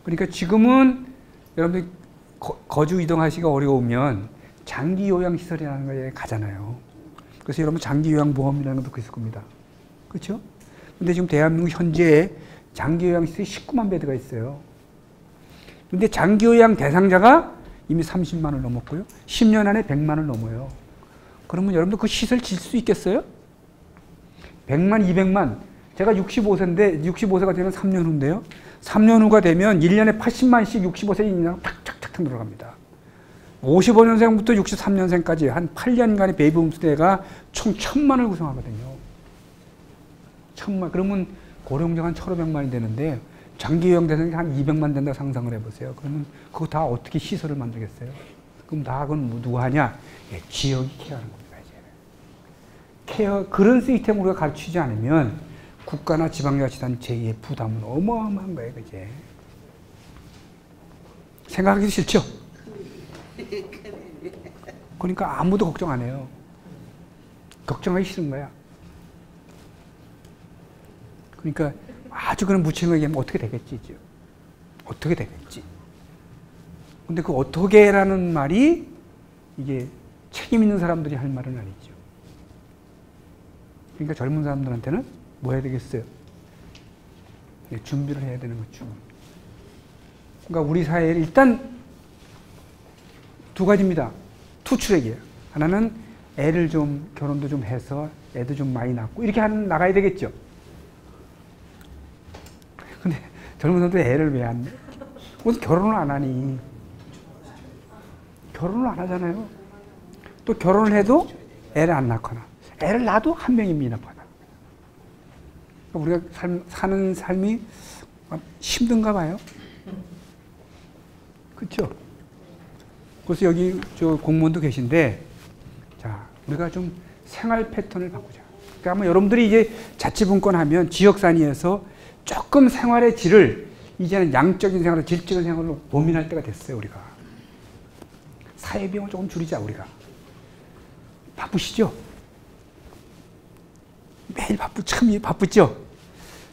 그러니까 지금은 여러분들 거주 이동하시기가 어려우면 장기 요양시설이라는 거에 가잖아요. 그래서 여러분 장기 요양보험이라는 것도 있을 겁니다. 그렇죠? 근데 지금 대한민국 현재 장기 요양시설이 19만 베드가 있어요. 근데 장기 요양 대상자가 이미 30만을 넘었고요. 10년 안에 100만을 넘어요. 그러면 여러분들 그 시설 질 수 있겠어요? 100만, 200만. 제가 65세인데 65세가 되면 3년 후인데요. 3년 후가 되면 1년에 80만씩 65세 인구가 탁탁탁 늘어갑니다. 55년생부터 63년생까지 한 8년간의 베이비붐 세대가 총 1000만을 구성하거든요. 1000만. 그러면 고령자가 한 1500만이 되는데 장기 요양 대상이 한 200만 된다 상상을 해보세요. 그러면 그거 다 어떻게 시설을 만들겠어요? 그럼 다 그건 누가 하냐? 지역이 케어하는 겁니다. 이제. 케어, 그런 시스템 우리가 가르치지 않으면 국가나 지방자치단체의 부담은 어마어마한 거예요. 그제. 생각하기 싫죠? 그러니까 아무도 걱정 안 해요. 걱정하기 싫은 거야. 그러니까 아주 그런 무책임하게 하면 어떻게 되겠지, 이제. 어떻게 되겠지. 근데 그 어떻게라는 말이 이게 책임 있는 사람들이 할 말은 아니죠. 그러니까 젊은 사람들한테는 뭐 해야 되겠어요? 준비를 해야 되는 거죠. 그러니까 우리 사회에 일단 두 가지입니다. 투출액이에요. 하나는 애를 좀 결혼도 좀 해서 애도 좀 많이 낳고 이렇게 나가야 되겠죠. 근데 젊은 사람들 애를 왜 안 내? 무슨 결혼을 안 하니? 결혼을 안 하잖아요. 또 결혼을 해도 애를 안 낳거나, 애를 낳아도 한 명이 미납하다. 우리가 사는 삶이 힘든가 봐요. 그렇죠? 그래서 여기 저 공무원도 계신데, 자, 우리가 좀 생활 패턴을 바꾸자. 그러니까 아마 여러분들이 이제 자치분권 하면 지역단위에서 조금 생활의 질을 이제는 양적인 생활로 질적인 생활로 고민할 때가 됐어요, 우리가. 사회비용을 조금 줄이자, 우리가. 바쁘시죠? 매일 참 바쁘죠?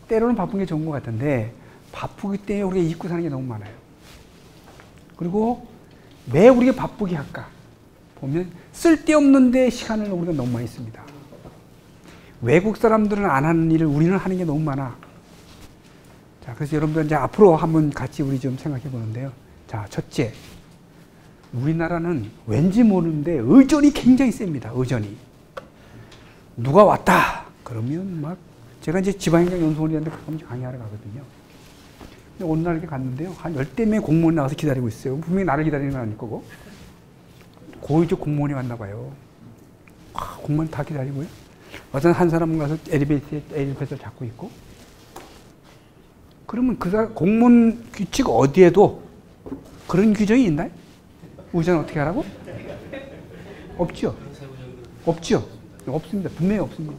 때로는 바쁜 게 좋은 것 같은데, 바쁘기 때문에 우리가 잊고 사는 게 너무 많아요. 그리고 왜 우리가 바쁘게 할까? 보면 쓸데없는 데 시간을 우리가 너무 많이 씁니다. 외국 사람들은 안 하는 일을 우리는 하는 게 너무 많아. 자, 그래서 여러분들 이제 앞으로 한번 같이 우리 좀 생각해 보는데요. 자, 첫째. 우리나라는 왠지 모르는데 의존이 굉장히 셉니다. 의존이. 누가 왔다. 그러면 막 제가 이제 지방행정연수원이라는데 가끔 강의하러 가거든요. 근데 어느 날 이렇게 갔는데요. 한 10대 명의 공무원이 나와서 기다리고 있어요. 분명히 나를 기다리는 건 아닐 거고. 고위직 공무원이 왔나 봐요. 공무원 다 기다리고요. 어떤 한 사람은 가서 엘리베이터를 잡고 있고. 그러면 그 사람 공무원 규칙 어디에도 그런 규정이 있나요? 우선 어떻게 하라고? 없죠. 없죠. 없습니다. 분명히 없습니다.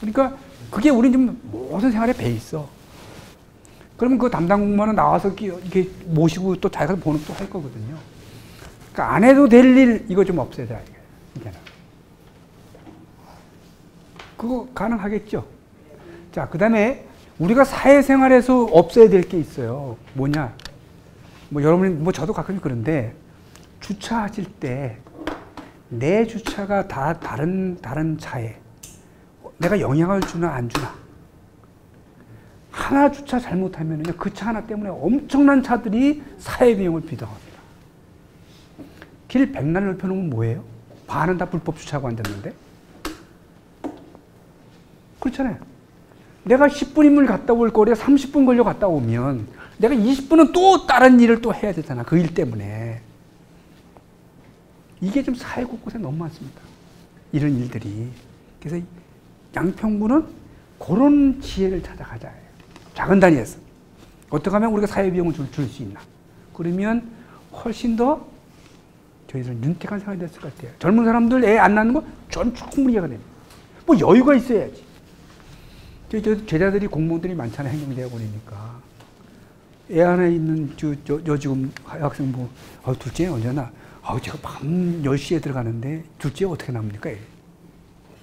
그러니까 그게 우리 좀 모든 생활에 배 있어. 그러면 그 담당 공무원은 나와서 이렇게 모시고 또 자기가 보는 또 할 거거든요. 그러니까 안 해도 될 일 이거 좀 없애자. 이게는. 그거 가능하겠죠. 자, 그 다음에 우리가 사회생활에서 없애야 될 게 있어요. 뭐냐? 뭐 여러분이 뭐 저도 가끔 그런데 주차하실 때 내 주차가 다 다른 차에 내가 영향을 주나 안 주나. 하나 주차 잘못하면 그 차 하나 때문에 엄청난 차들이 사회비용을 비동합니다. 길 백날 넓혀놓으면 뭐예요? 반은 다 불법 주차하고 앉았는데? 그렇잖아요. 내가 10분이면 갔다 올 거리에 30분 걸려 갔다 오면 내가 20분은 또 다른 일을 또 해야 되잖아. 그 일 때문에. 이게 좀 사회 곳곳에 너무 많습니다. 이런 일들이. 그래서 양평구는 그런 지혜를 찾아가자. 작은 단위에서. 어떻게 하면 우리가 사회비용을 줄 수 있나. 그러면 훨씬 더 저희들은 윤택한 생활이 됐을 것 같아요. 젊은 사람들 애 안 낳는 거 전 충분히 이해가 됩니다. 뭐 여유가 있어야지. 저 제자들이 공무원들이 많잖아요. 행정대학 보니까. 애 안에 있는 지금 학생 뭐, 둘째 언제나? 제가 밤 10시에 들어가는데 둘째 어떻게 나옵니까?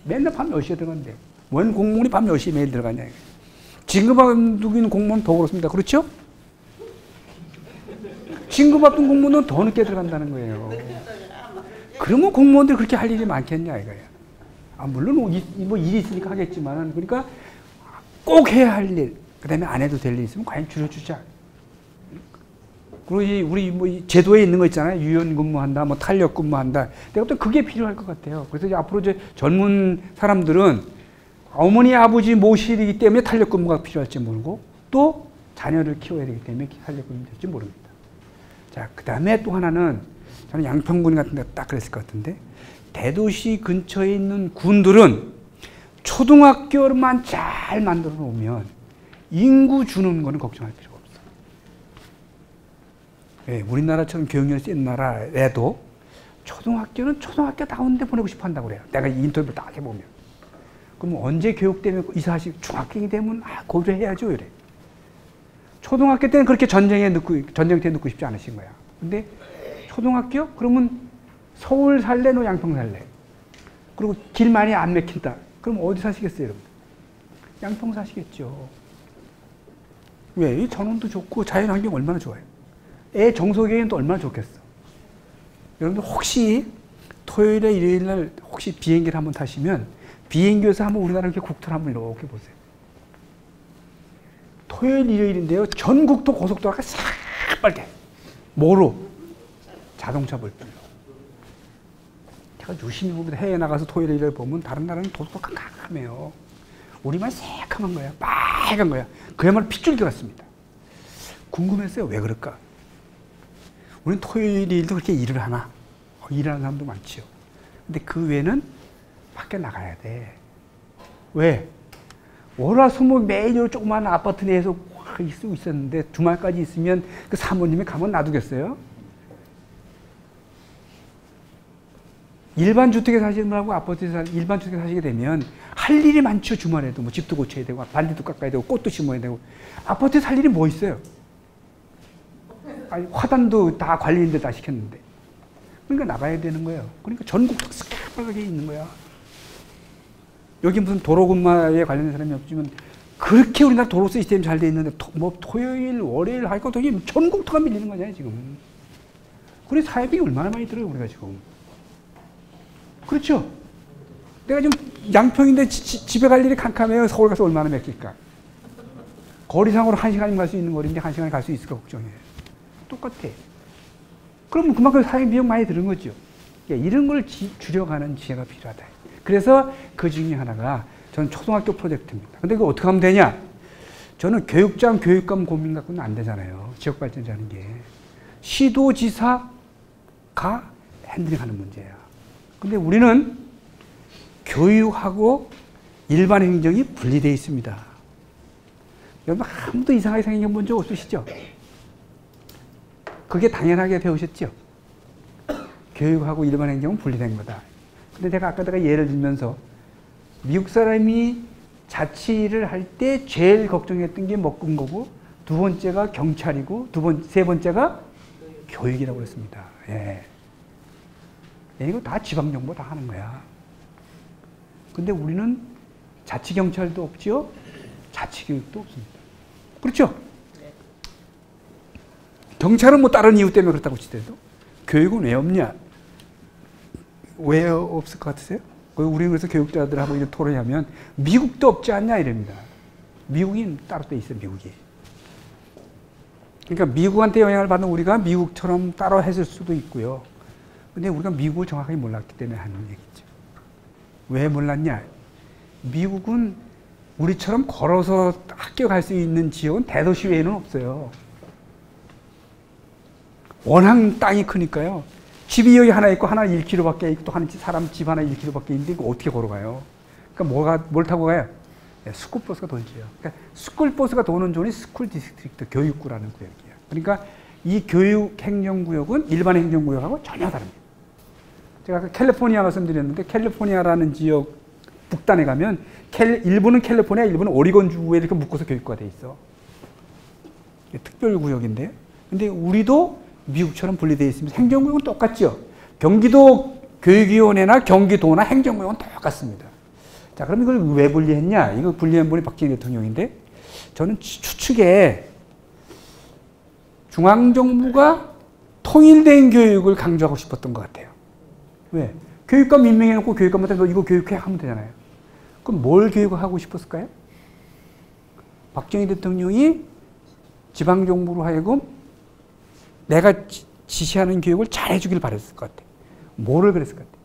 맨날 밤 10시에 들어가는데. 웬 공무원이 밤 10시에 매일 들어가냐. 진급 앞두기는 공무원은 더 그렇습니다. 그렇죠? 진급 앞둔 공무원은 더 늦게 들어간다는 거예요. 그러면 공무원들이 그렇게 할 일이 많겠냐 이거예요. 물론 뭐 일이 있으니까 하겠지만은 그러니까 꼭 해야 할 일, 그 다음에 안 해도 될 일 있으면 과연 줄여주자. 그리고 우리 뭐 제도에 있는 거 있잖아요. 유연 근무한다, 뭐 탄력 근무한다. 내가 또 그게 필요할 것 같아요. 그래서 이제 앞으로 이제 젊은 사람들은 어머니, 아버지 모시기 때문에 탄력 근무가 필요할지 모르고 또 자녀를 키워야 되기 때문에 탄력 근무가 될지 모릅니다. 자, 그 다음에 또 하나는 저는 양평군 같은 데 딱 그랬을 것 같은데 대도시 근처에 있는 군들은 초등학교만 잘 만들어 놓으면 인구 주는 거는 걱정할 필요가 없어요. 네, 우리나라처럼 교육열이 센 나라에도 초등학교는 초등학교다운 데 보내고 싶어 한다고 그래요. 내가 인터뷰를 딱 해보면. 그럼 언제 교육되면 이사하시 중학생이 되면 고려해야죠. 이래. 초등학교 때는 그렇게 전쟁터에 넣고 싶지 않으신 거야. 근데 초등학교? 그러면 서울 살래, 너 양평 살래? 그리고 길 많이 안 막힌다. 그럼 어디 사시겠어요, 여러분? 양평 사시겠죠. 왜? 이 전원도 좋고 자연환경 얼마나 좋아요. 애 정서교육은 또 얼마나 좋겠어. 여러분들 혹시 토요일에 일요일 날 혹시 비행기를 한번 타시면 비행기에서 한번 우리나라 이렇게 국토를 한번 이렇게 보세요. 토요일 일요일인데요. 전국도 고속도로가 새빨개. 뭐로? 자동차 불빛로. 제가 유심히 봅니다. 해외에 나가서 토요일 일요일 보면 다른 나라는 도로가 깜깜해요. 우리만 새카만 거야. 빨간 거야. 그야말로 핏줄기 같습니다. 궁금했어요. 왜 그럴까? 우리는 토요일, 일도 그렇게 일을 하나? 일하는 사람도 많지요. 근데 그 외에는 밖에 나가야 돼. 왜? 월화수목 매일 요 조그만 아파트 내에서 쓰고 있었는데 주말까지 있으면 그 사모님이 가만 놔두겠어요? 일반 주택에 사시는 분하고 아파트에 일반 주택에 사시게 되면 할 일이 많죠. 주말에도 뭐 집도 고쳐야 되고 반디도 깎아야 되고 꽃도 심어야 되고. 아파트에 살 일이 뭐 있어요? 아니, 화단도 다 관리인들 다 시켰는데. 그러니까 나가야 되는 거예요. 그러니까 전국도 스카프하게 있는 거야. 여기 무슨 도로군마에 관련된 사람이 없지만 그렇게 우리나라 도로 시스템이 잘 돼 있는데 뭐 토요일, 월요일 할 것도 전국토가 밀리는 거잖아요 지금. 그래서 사회비가 얼마나 많이 들어요 우리가 지금. 그렇죠? 내가 지금 양평인데 집에 갈 일이 캄캄해요. 서울 가서 얼마나 맥힐까? 거리상으로 1시간이면 갈 수 있는 거리인데 1시간에 갈 수 있을까 걱정해요. 똑같아. 그럼 그만큼 사회 비용 많이 드는 거죠. 이런 걸 줄여가는 지혜가 필요하다. 그래서 그 중에 하나가 저는 초등학교 프로젝트입니다. 근데 이거 어떻게 하면 되냐? 저는 교육장, 교육감 고민 갖고는 안 되잖아요. 지역발전이라는 게. 시도지사가 핸들링하는 문제야. 근데 우리는 교육하고 일반 행정이 분리되어 있습니다. 여러분 아무도 이상하게 생긴 본 적 없으시죠? 그게 당연하게 배우셨죠? 교육하고 일반 행정은 분리된 거다. 근데 내가 예를 들면서 미국 사람이 자치를 할 때 제일 걱정했던 게 먹은 거고 두 번째가 경찰이고 세 번째가 교육이라고 그랬습니다. 예. 이거 다 지방정부 다 하는 거야. 근데 우리는 자치경찰도 없죠? 자치교육도 없습니다. 그렇죠? 경찰은 뭐 다른 이유 때문에 그렇다고 치더라도 교육은 왜 없냐? 왜 없을 것 같으세요? 우리 그래서 교육자들하고 이제 토론하면 미국도 없지 않냐 이럽니다. 미국이 따로 돼 있어요, 미국이. 그러니까 미국한테 영향을 받는 우리가 미국처럼 따로 했을 수도 있고요. 근데 우리가 미국을 정확하게 몰랐기 때문에 하는 얘기죠. 왜 몰랐냐? 미국은 우리처럼 걸어서 학교 갈 수 있는 지역은 대도시 외에는 없어요. 워낙 땅이 크니까요. 집이 여기 하나 있고 하나 1km밖에 있고 또 한 사람 집 하나 1km밖에 있는데 이거 어떻게 걸어가요? 그러니까 뭘 타고 가요? 스쿨버스가 돌지요. 그러니까 스쿨버스가 도는 존이 스쿨 디스트릭트 교육구라는 구역이에요. 그러니까 이 교육 행정구역은 일반 행정구역하고 전혀 다릅니다. 제가 아까 캘리포니아 말씀드렸는데 캘리포니아라는 지역 북단에 가면 일부는 캘리포니아, 일부는 오리건 주에 이렇게 묶어서 교육구가 돼 있어. 특별구역인데. 근데 우리도 미국처럼 분리되어 있습니다. 행정구역은 똑같죠. 경기도 교육위원회나 경기도나 행정구역은 똑같습니다. 자, 그럼 이걸 왜 분리했냐? 이거 분리한 분이 박정희 대통령인데 저는 추측에 중앙정부가 통일된 교육을 강조하고 싶었던 것 같아요. 왜? 교육감 임명해놓고 교육감한테 너 이거 교육해 하면 되잖아요. 그럼 뭘 교육하고 싶었을까요? 박정희 대통령이 지방정부로 하여금 내가 지시하는 교육을 잘해주길 바랬을 것 같아요. 뭐를 그랬을 것 같아요?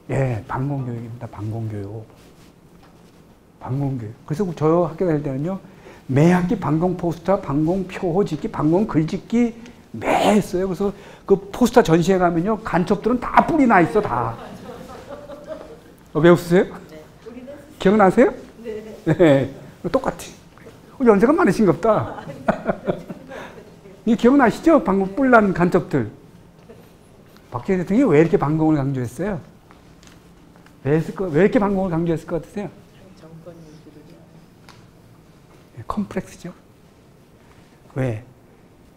예, 방공교육입니다. 방공교육. 방공교육. 그래서 저 학교 다닐 때는요, 매 학기 방공 포스터, 방공 표호 짓기, 방공 글 짓기 매 했어요. 그래서 그 포스터 전시회 가면요, 간첩들은 다 뿔이 나 있어, 다. 왜 없으세요? 네. 기억나세요? 네. 네. 똑같아. 연세가 많으신가 보다. 이 기억나시죠? 방금 뿔난 간첩들. 박정희 대통령이 왜 이렇게 방공을 강조했어요? 왜 이렇게 방공을 강조했을 것 같으세요? 정권 유지를요. 컴플렉스죠. 왜?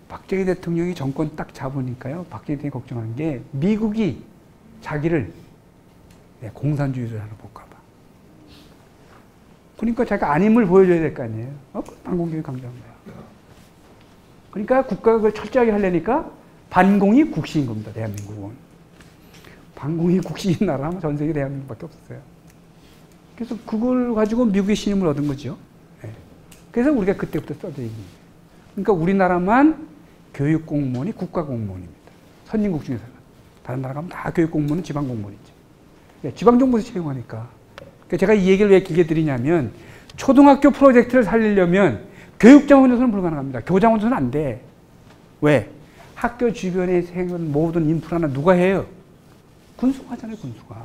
박정희 대통령이 정권 딱 잡으니까요. 박정희 대통령이 걱정한 게 미국이 자기를 공산주의를 하나 볼까 봐. 그러니까 자기가 아님을 보여줘야 될 거 아니에요. 방공교육 강조한 거야. 그러니까 국가가 그걸 철저하게 하려니까 반공이 국시인 겁니다. 대한민국은. 반공이 국시인 나라는 전 세계 대한민국밖에 없었어요. 그래서 그걸 가지고 미국의 신임을 얻은 거죠. 네. 그래서 우리가 그때부터 써드린 겁니다. 그러니까 우리나라만 교육공무원이 국가공무원입니다. 선진국 중에서는. 다른 나라 가면 다 교육공무원은 지방공무원이죠. 네, 지방정부에서 채용하니까. 그러니까 제가 이 얘기를 왜 길게 드리냐면 초등학교 프로젝트를 살리려면 교육장 혼자서는 불가능합니다. 교장 혼자서는 안 돼. 왜? 학교 주변에 생긴 모든 인프라는 누가 해요? 군수가 하잖아요, 군수가.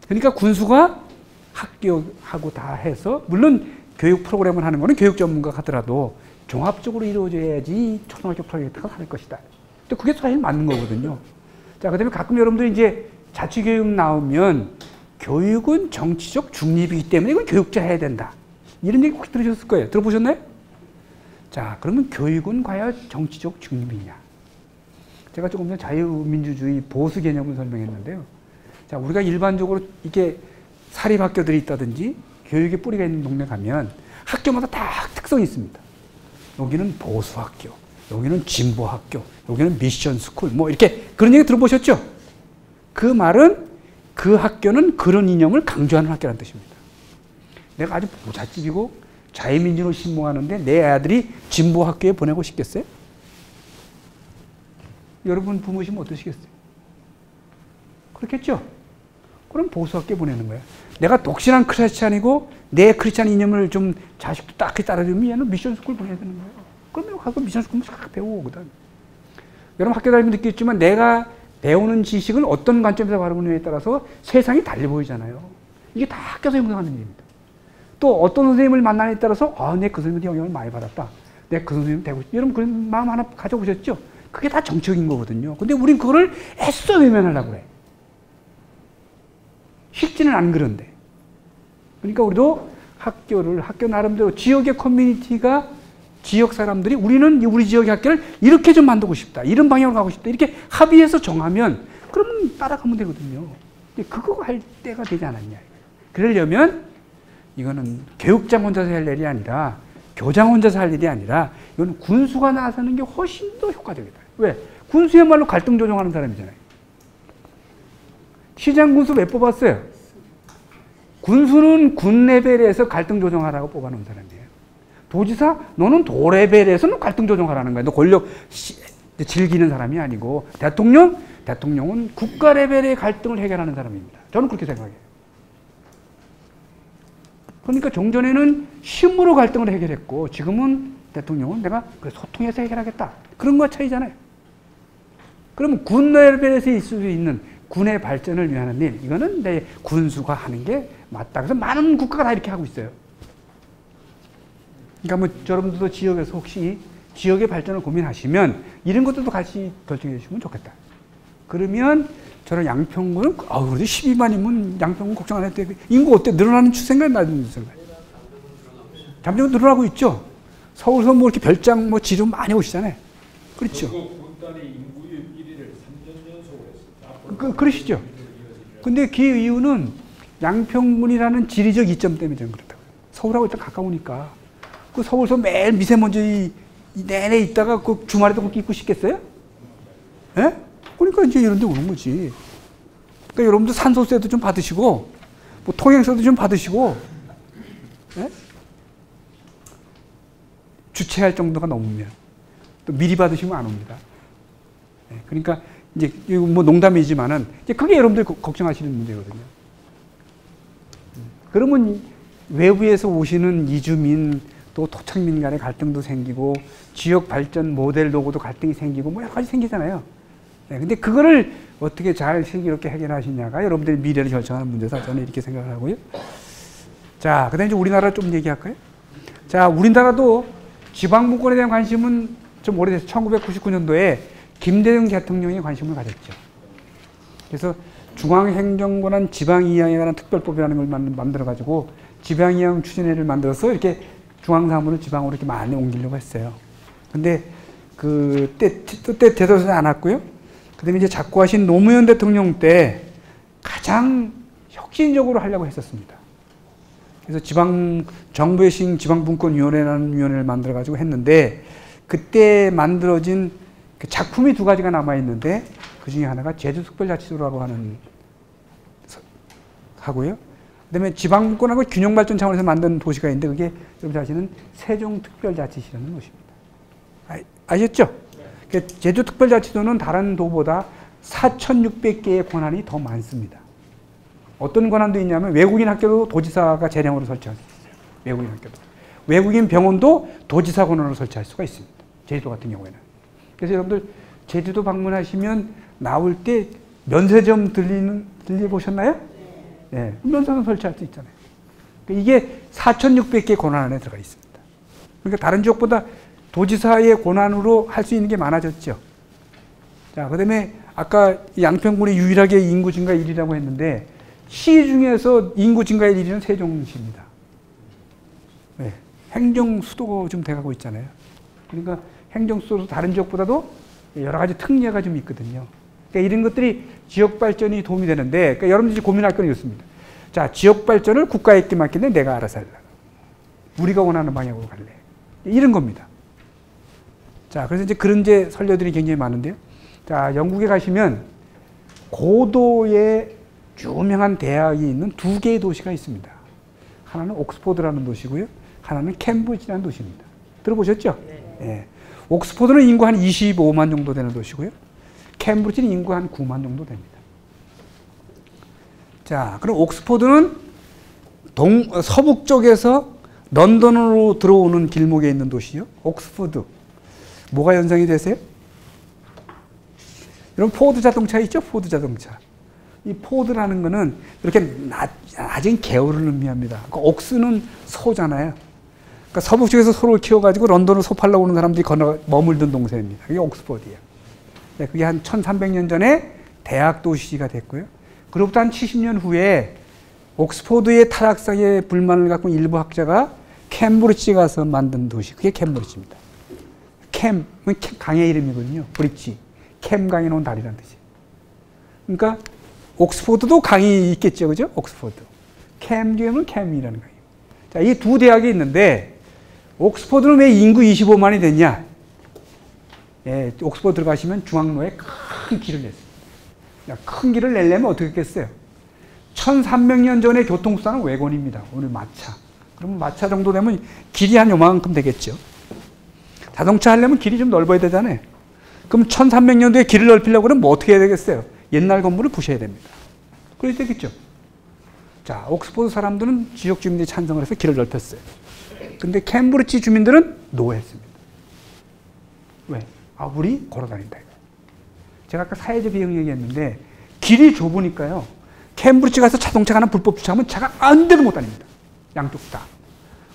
그러니까 군수가 학교하고 다 해서, 물론 교육 프로그램을 하는 거는 교육 전문가가 하더라도 종합적으로 이루어져야지 초등학교 프로젝트가 살 것이다. 근데 그게 사실 맞는 거거든요. 자, 그 다음에 가끔 여러분들 이제 자치교육 나오면 교육은 정치적 중립이기 때문에 이건 교육자 해야 된다. 이런 얘기 혹시 들으셨을 거예요. 들어보셨나요? 자, 그러면 교육은 과연 정치적 중립이냐? 제가 조금 전에 자유민주주의 보수 개념을 설명했는데요. 자, 우리가 일반적으로 이게 사립학교들이 있다든지 교육의 뿌리가 있는 동네 가면 학교마다 다 특성이 있습니다. 여기는 보수학교, 여기는 진보학교, 여기는 미션스쿨, 뭐 이렇게 그런 얘기 들어보셨죠? 그 말은 그 학교는 그런 이념을 강조하는 학교라는 뜻입니다. 내가 아주 부잣집이고 자유민주로 신봉하는데 내 아들이 진보학교에 보내고 싶겠어요? 여러분 부모시면 어떠시겠어요? 그렇겠죠? 그럼 보수학교에 보내는 거야. 내가 독실한 크리스찬이고 내 크리스찬 이념을 좀 자식도 딱히 따라주면 얘는 미션스쿨 보내야 되는 거예요. 그러면 가서 미션스쿨 싹 배워오거든. 여러분 학교 다니면 느끼겠지만 내가 배우는 지식을 어떤 관점에서 바라보느냐에 따라서 세상이 달리 보이잖아요. 이게 다 학교에서 형성하는 일입니다. 또 어떤 선생님을 만나냐에 따라서 내 그 선생님한테 영향을 많이 받았다. 내가 그 선생님 되고 싶다. 여러분 그런 마음 하나 가져보셨죠? 그게 다 정적인 거거든요. 근데 우린 그거를 애써 외면하려고 그래. 쉽지는 않은 그런데. 그러니까 우리도 학교 나름대로 지역의 커뮤니티가 지역 사람들이 우리는 우리 지역의 학교를 이렇게 좀 만들고 싶다. 이런 방향으로 가고 싶다. 이렇게 합의해서 정하면 그러면 따라가면 되거든요. 그거 할 때가 되지 않았냐. 그러려면 이거는 교육장 혼자서 할 일이 아니라 교장 혼자서 할 일이 아니라 이건 군수가 나서는 게 훨씬 더 효과적이다. 왜? 군수야말로 갈등 조정하는 사람이잖아요. 시장 군수 왜 뽑았어요? 군수는 군 레벨에서 갈등 조정하라고 뽑아놓은 사람이에요. 도지사, 너는 도 레벨에서는 갈등 조정하라는 거야. 너 권력 즐기는 사람이 아니고 대통령은 국가 레벨의 갈등을 해결하는 사람입니다. 저는 그렇게 생각해요. 그러니까 종전에는 힘으로 갈등을 해결했고 지금은 대통령은 내가 소통해서 해결하겠다. 그런 거 차이잖아요. 그러면 군 레벨에서 있을 수 있는 군의 발전을 위한 일, 이거는 내 군수가 하는 게 맞다. 그래서 많은 국가가 다 이렇게 하고 있어요. 그러니까 뭐 여러분들도 지역에서 혹시 지역의 발전을 고민하시면 이런 것들도 같이 결정해 주시면 좋겠다. 그러면 저는 양평군은 그래도 12만이면 양평군 걱정 안 해도 돼. 인구 어때? 늘어나는 추세인가요? 낮은 추세인가요? 잠정 늘어나고 있죠. 서울서 뭐 이렇게 별장 뭐 지름 많이 오시잖아요. 그렇죠. 그러시죠. 근데 그 이유는 양평군이라는 지리적 이점 때문에 좀 그렇다고요. 서울하고 일단 가까우니까. 그 서울서 매일 미세먼지 내내 있다가 그 주말에도 그렇게 입고 싶겠어요? 예? 그러니까 이제 이런 데 오는 거지. 그러니까 여러분들 산소세도 좀 받으시고, 뭐 통행세도 좀 받으시고, 예? 주최할 정도가 넘으면. 또 미리 받으시면 안 옵니다. 예? 그러니까 이제 이거 뭐 농담이지만은 이제 그게 여러분들 걱정하시는 문제거든요. 그러면 외부에서 오시는 이주민 또 토착민 간의 갈등도 생기고 지역 발전 모델 노고도 갈등이 생기고 뭐 여러 가지 생기잖아요. 네, 근데 그거를 어떻게 잘 슬기롭게 해결하시냐가 여러분들의 미래를 결정하는 문제다. 저는 이렇게 생각을 하고요. 자, 그 다음에 이제 우리나라 좀 얘기할까요? 자, 우리나라도 지방분권에 대한 관심은 좀 오래됐어요. 1999년도에 김대중 대통령이 관심을 가졌죠. 그래서 중앙행정권한 지방이양에 관한 특별법이라는 걸 만들어가지고 지방이양 추진회를 만들어서 이렇게 중앙사무를 지방으로 이렇게 많이 옮기려고 했어요. 근데 그때 되돌아서지 않았고요. 그 다음에 이제 작고하신 노무현 대통령 때 가장 혁신적으로 하려고 했었습니다. 그래서 정부의 지방분권위원회라는 위원회를 만들어가지고 했는데 그때 만들어진 그 작품이 두 가지가 남아있는데 그 중에 하나가 제주특별자치도라고 하고요. 그 다음에 지방분권하고 균형발전 차원에서 만든 도시가 있는데 그게 여러분 아시는 세종특별자치시라는 곳입니다. 아셨죠? 네. 제주특별자치도는 다른 도보다 4,600개의 권한이 더 많습니다. 어떤 권한도 있냐면 외국인 학교도 도지사가 재량으로 설치할 수 있어요. 외국인 학교도. 외국인 병원도 도지사 권한으로 설치할 수가 있습니다. 제주도 같은 경우에는. 그래서 여러분들 제주도 방문하시면 나올 때 면세점 들려보셨나요? 네. 면세점 설치할 수 있잖아요. 이게 4,600개 권한 안에 들어가 있습니다. 그러니까 다른 지역보다 도지사의 권한으로 할 수 있는 게 많아졌죠. 자, 그 다음에 아까 양평군이 유일하게 인구 증가 1위라고 했는데 시 중에서 인구 증가의 1위는 세종시입니다. 네. 행정 수도가 좀 돼가고 있잖아요. 그러니까 행정 수도도 다른 지역보다도 여러 가지 특례가 좀 있거든요. 그러니까 이런 것들이 지역 발전이 도움이 되는데, 그러니까 여러분들이 고민할 건 이렇습니다. 자, 지역 발전을 국가에게 맡기는데 내가 알아서 할래. 우리가 원하는 방향으로 갈래. 이런 겁니다. 자, 그래서 이제 그런 이제 선례들이 굉장히 많은데요. 자, 영국에 가시면 고도의 유명한 대학이 있는 두 개의 도시가 있습니다. 하나는 옥스포드라는 도시고요. 하나는 캠브리지라는 도시입니다. 들어보셨죠? 네. 옥스포드는 인구 한 25만 정도 되는 도시고요. 캠브리지는 인구 한 9만 정도 됩니다. 자, 그럼 옥스포드는 서북 쪽에서 런던으로 들어오는 길목에 있는 도시요. 옥스포드. 뭐가 연상이 되세요? 여러분 포드 자동차 있죠? 포드 자동차. 이 포드라는 거는 이렇게 낮은 개울을 의미합니다. 그러니까 옥스는 소잖아요. 그러니까 서북 쪽에서 소를 키워가지고 런던으로 소 팔러 오는 사람들이 머물던 동네입니다. 그게 옥스포드예요. 네, 그게 한 1300년 전에 대학 도시가 됐고요. 그로부터 한 70년 후에 옥스포드의 타락상에 불만을 갖고 일부 학자가 캠브리지 가서 만든 도시. 그게 캠브리지입니다. 캠은 강의 이름이거든요. 브릿지. 캠 강에 놓은 다리라는 뜻이에요. 그러니까 옥스포드도 강이 있겠죠. 그죠? 옥스포드. 캠 캠이라는 거예요. 자, 이 두 대학이 있는데 옥스포드는 왜 인구 25만이 됐냐? 예, 옥스포드 들어가시면 중앙로에 큰 길을 냈습니다. 큰 길을 내려면 어떻게 했겠어요? 1300년 전에 교통수단은 왜곤입니다. 오늘 마차. 그러면 마차 정도 되면 길이 한 요만큼 되겠죠. 자동차 하려면 길이 좀 넓어야 되잖아요. 그럼 1300년도에 길을 넓히려고 그러면 뭐 어떻게 해야 되겠어요? 옛날 건물을 부셔야 됩니다. 그래야 되겠죠. 자, 옥스포드 사람들은 지역 주민들이 찬성을 해서 길을 넓혔어요. 근데 캠브리지 주민들은 노했습니다. 왜? 아, 우리 걸어 다닌다. 제가 아까 사회적 비용 얘기했는데 길이 좁으니까요. 캠브리지 가서 자동차 하나 불법 주차하면 차가 안 돼도 못 다닙니다. 양쪽 다.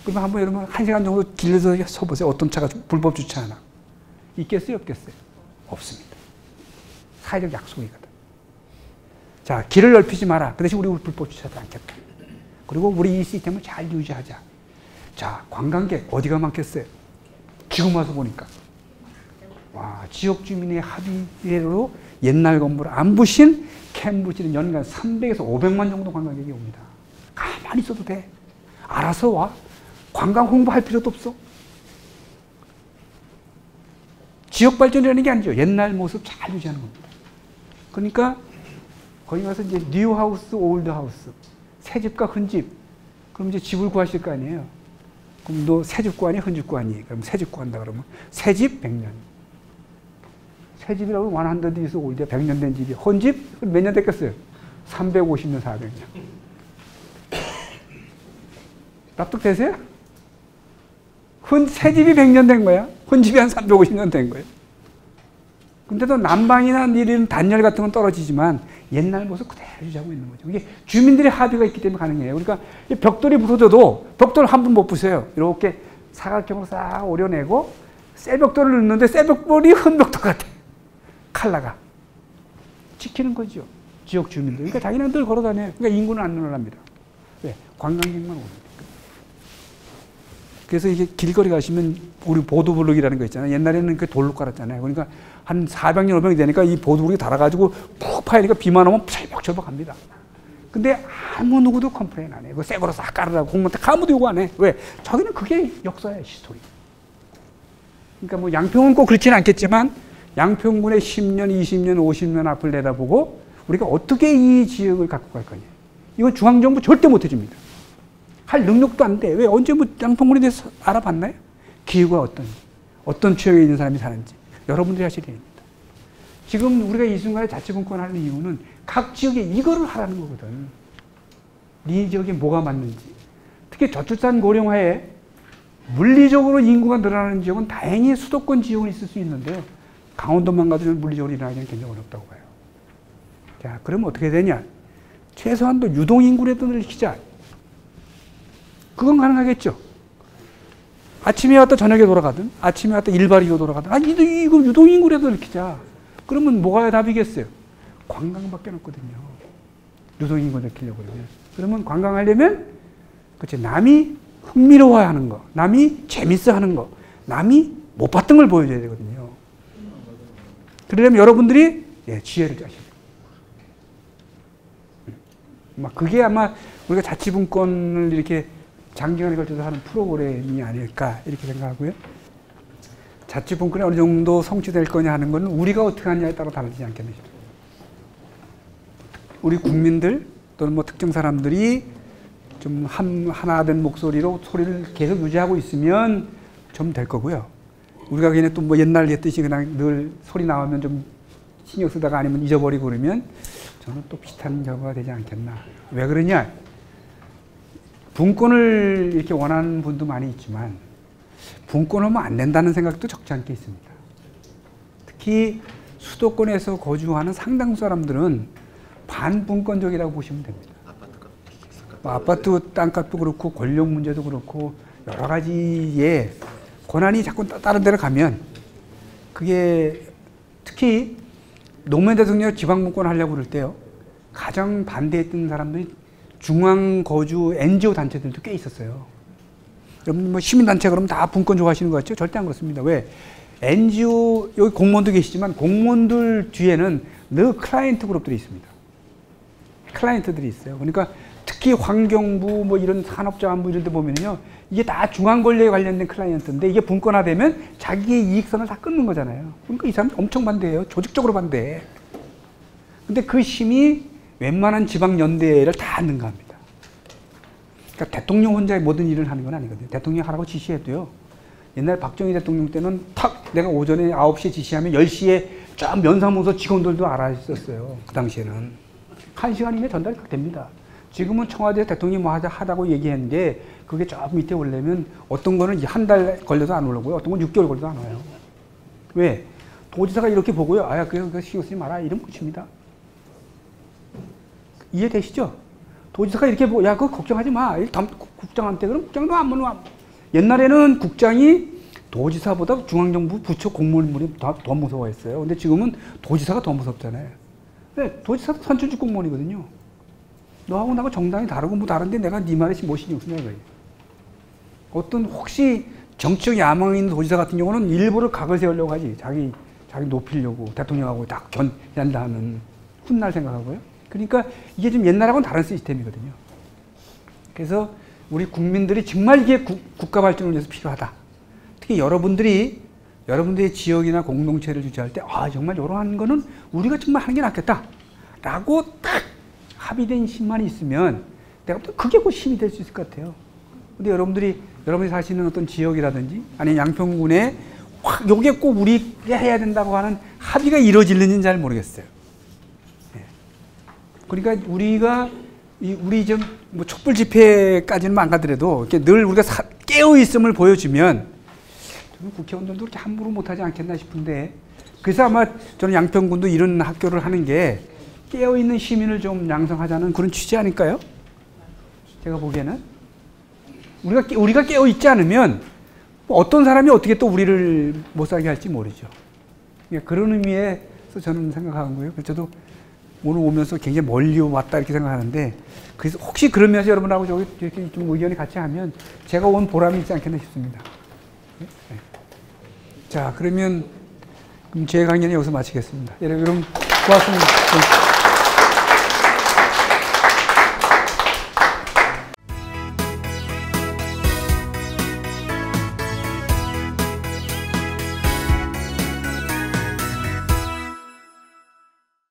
그러면 한번 여러분 1시간 정도 길에서 서보세요. 어떤 차가 불법 주차하나. 있겠어요? 없겠어요? 없습니다. 사회적 약속이거든. 자, 길을 넓히지 마라. 그 대신 우리 불법 주차하지 않겠다. 그리고 우리 이 시스템을 잘 유지하자. 자, 관광객 어디가 많겠어요? 지금 와서 보니까. 와, 지역 주민의 합의로 옛날 건물 안 부신 캠브리지는 연간 300에서 500만 정도 관광객이 옵니다. 가만히 있어도 돼. 알아서 와. 관광 홍보할 필요도 없어. 지역 발전이라는 게 아니죠. 옛날 모습 잘 유지하는 겁니다. 그러니까 거기 가서 이제 뉴 하우스, 올드 하우스, 새 집과 흔 집. 그럼 이제 집을 구하실 거 아니에요. 그럼 너 새 집 구하니, 흔 집 구하니? 그럼 새 집 구한다 그러면 새 집 100년. 새 집이라고 100 years old, 100년 된 집이. 헌 집? 몇 년 됐겠어요? 350년, 400년. 납득되세요? 새 집이 100년 된 거야. 헌 집이 한 350년 된 거예요. 근데도 난방이나 이런 단열 같은 건 떨어지지만 옛날 모습 그대로 유지하고 있는 거죠. 이게 주민들의 합의가 있기 때문에 가능해요. 그러니까 벽돌이 부서져도 벽돌 한 분 못 부셔요. 이렇게 사각형으로 싹 오려내고 새 벽돌을 넣는데 새 벽돌이 흔 벽돌 같아. 칼라가. 지키는 거죠. 지역 주민들. 그러니까 자기는 늘 걸어 다녀요. 그러니까 인구는 안 늘어납니다. 왜? 관광객만 오니까. 그래서 이게 길거리 가시면 우리 보도블록이라는 거 있잖아요. 옛날에는 그 돌로 깔았잖아요. 그러니까 한 400년, 500년 되니까 이 보도블록이 달아가지고 푹 파이니까 비만 오면 철벅철벅 합니다. 근데 아무 누구도 컴플레인 안 해요. 그 새 거로 싹 깔으라고 공무원한테 아무도 요구 안 해. 왜? 저기는 그게 역사예요, 히스토리. 그러니까 뭐 양평은 꼭 그렇지는 않겠지만 양평군의 10년, 20년, 50년 앞을 내다보고 우리가 어떻게 이 지역을 갖고 갈 거냐. 이건 중앙정부 절대 못 해줍니다. 할 능력도 안 돼. 왜? 언제 뭐 양평군에 대해서 알아봤나요? 기후가 어떤지, 어떤 지역에 있는 사람이 사는지 여러분들이 하셔야 됩니다. 지금 우리가 이 순간에 자치분권 하는 이유는 각 지역에 이거를 하라는 거거든. 네 지역에 뭐가 맞는지. 특히 저출산 고령화에 물리적으로 인구가 늘어나는 지역은 다행히 수도권 지역은 있을 수 있는데요. 강원도만 가도 물리적으로 일어나기는 굉장히 어렵다고 봐요. 자, 그러면 어떻게 되냐? 최소한도 유동인구라도 늘리자. 그건 가능하겠죠. 아침에 왔다 저녁에 돌아가든, 아침에 왔다 일발이고 돌아가든, 이거 유동인구라도 늘리자. 그러면 뭐가 답이겠어요? 관광밖에 없거든요. 유동인구 늘리려고 그러면. 그러면 관광하려면, 그치, 남이 흥미로워하는 거, 남이 재밌어 하는 거, 남이 못 봤던 걸 보여줘야 되거든요. 그러려면 여러분들이 지혜를 짜셔야 돼요. 그게 아마 우리가 자치분권을 이렇게 장기간에 걸쳐서 하는 프로그램이 아닐까 이렇게 생각하고요. 자치분권이 어느 정도 성취될 거냐 하는 건 우리가 어떻게 하느냐에 따라 달라지지 않겠나 싶어요. 우리 국민들 또는 뭐 특정 사람들이 좀 하나 된 목소리로 소리를 계속 유지하고 있으면 좀 될 거고요. 우리가 그냥 또 뭐 옛날 했듯이 그냥 늘 소리 나오면 좀 신경 쓰다가 아니면 잊어버리고 그러면 저는 또 비슷한 결과가 되지 않겠나. 왜 그러냐? 분권을 이렇게 원하는 분도 많이 있지만 분권하면 안 된다는 생각도 적지 않게 있습니다. 특히 수도권에서 거주하는 상당수 사람들은 반분권적이라고 보시면 됩니다. 아파트 땅값도 그렇고 권력 문제도 그렇고 여러 가지의 권한이 자꾸 다른 데로 가면 그게 특히 노무현 대통령이 지방분권 하려고 그럴 때요. 가장 반대했던 사람들이 중앙 거주 NGO 단체들도 꽤 있었어요. 여러분 뭐 시민단체 그러면 다 분권 좋아하시는 것 같죠? 절대 안 그렇습니다. 왜? NGO 여기 공무원도 계시지만 공무원들 뒤에는 늘 클라이언트 그룹들이 있습니다. 클라이언트들이 있어요. 그러니까 특히 환경부 뭐 이런 산업자원부 이런 데 보면요. 이게 다 중앙 권력에 관련된 클라이언트인데 이게 분권화되면 자기의 이익선을 다 끊는 거잖아요. 그러니까 이 사람 엄청 반대해요. 조직적으로 반대해. 근데 그 힘이 웬만한 지방연대를 다 능가합니다. 그러니까 대통령 혼자 모든 일을 하는 건 아니거든요. 대통령 하라고 지시해도요. 옛날 박정희 대통령 때는 탁 내가 오전에 9시에 지시하면 10시에 쫙 면사무소 직원들도 알아있었어요. 그 당시에는. 1시간 이내 전달이 딱 됩니다. 지금은 청와대 대통령이 뭐 하다고 얘기했는데 그게 저 밑에 오려면 어떤 거는 한 달 걸려도 안 오려고요. 어떤 건 6개월 걸려도 안 와요. 왜? 도지사가 이렇게 보고요. 그거 신경 쓰지 마라. 이런 것입니다. 이해되시죠? 도지사가 이렇게 보고, 그거 걱정하지 마. 국장한테. 그럼 국장도 안 보는 옛날에는 국장이 도지사보다 중앙정부 부처 공무원들이 더 무서워했어요. 근데 지금은 도지사가 더 무섭잖아요. 네, 도지사도 선출직 공무원이거든요. 너하고 나하고 정당이 다르고 뭐 다른데 내가 네 말에 뭐 신경 쓰냐 이거예요. 어떤 혹시 정치적 야망이 있는 도지사 같은 경우는 일부러 각을 세우려고 하지. 자기 높이려고 대통령하고 딱 견한다는 훗날 생각하고요. 그러니까 이게 좀 옛날하고는 다른 시스템이거든요. 그래서 우리 국민들이 정말 이게 국가 발전을 위해서 필요하다. 특히 여러분들의 지역이나 공동체를 유지할 때 정말 이러한 거는 우리가 정말 하는 게 낫겠다. 라고 딱 합의된 힘만 있으면 내가 또 그게 곧 힘이 될 수 있을 것 같아요. 근데 여러분들이 사시는 어떤 지역이라든지 아니면 양평군에 요게 꼭 우리가 해야 된다고 하는 합의가 이루어지는지는 잘 모르겠어요. 그러니까 우리 좀 뭐 촛불 집회까지는 안 가더라도 이렇게 늘 우리가 깨어 있음을 보여주면 저는 국회의원들도 그렇게 함부로 못하지 않겠나 싶은데 그래서 아마 저는 양평군도 이런 학교를 하는 게 깨어 있는 시민을 좀 양성하자는 그런 취지 아닐까요? 제가 보기에는 우리가 깨어 있지 않으면 어떤 사람이 어떻게 또 우리를 못 살게 할지 모르죠. 그런 의미에서 저는 생각하는 거예요. 저도 오늘 오면서 굉장히 멀리 왔다 이렇게 생각하는데 그래서 혹시 그러면서 여러분하고 저기 이렇게 좀 의견이 같이 하면 제가 온 보람이 있지 않겠나 싶습니다. 네. 자, 그러면 제 강연은 여기서 마치겠습니다. 여러분 고맙습니다.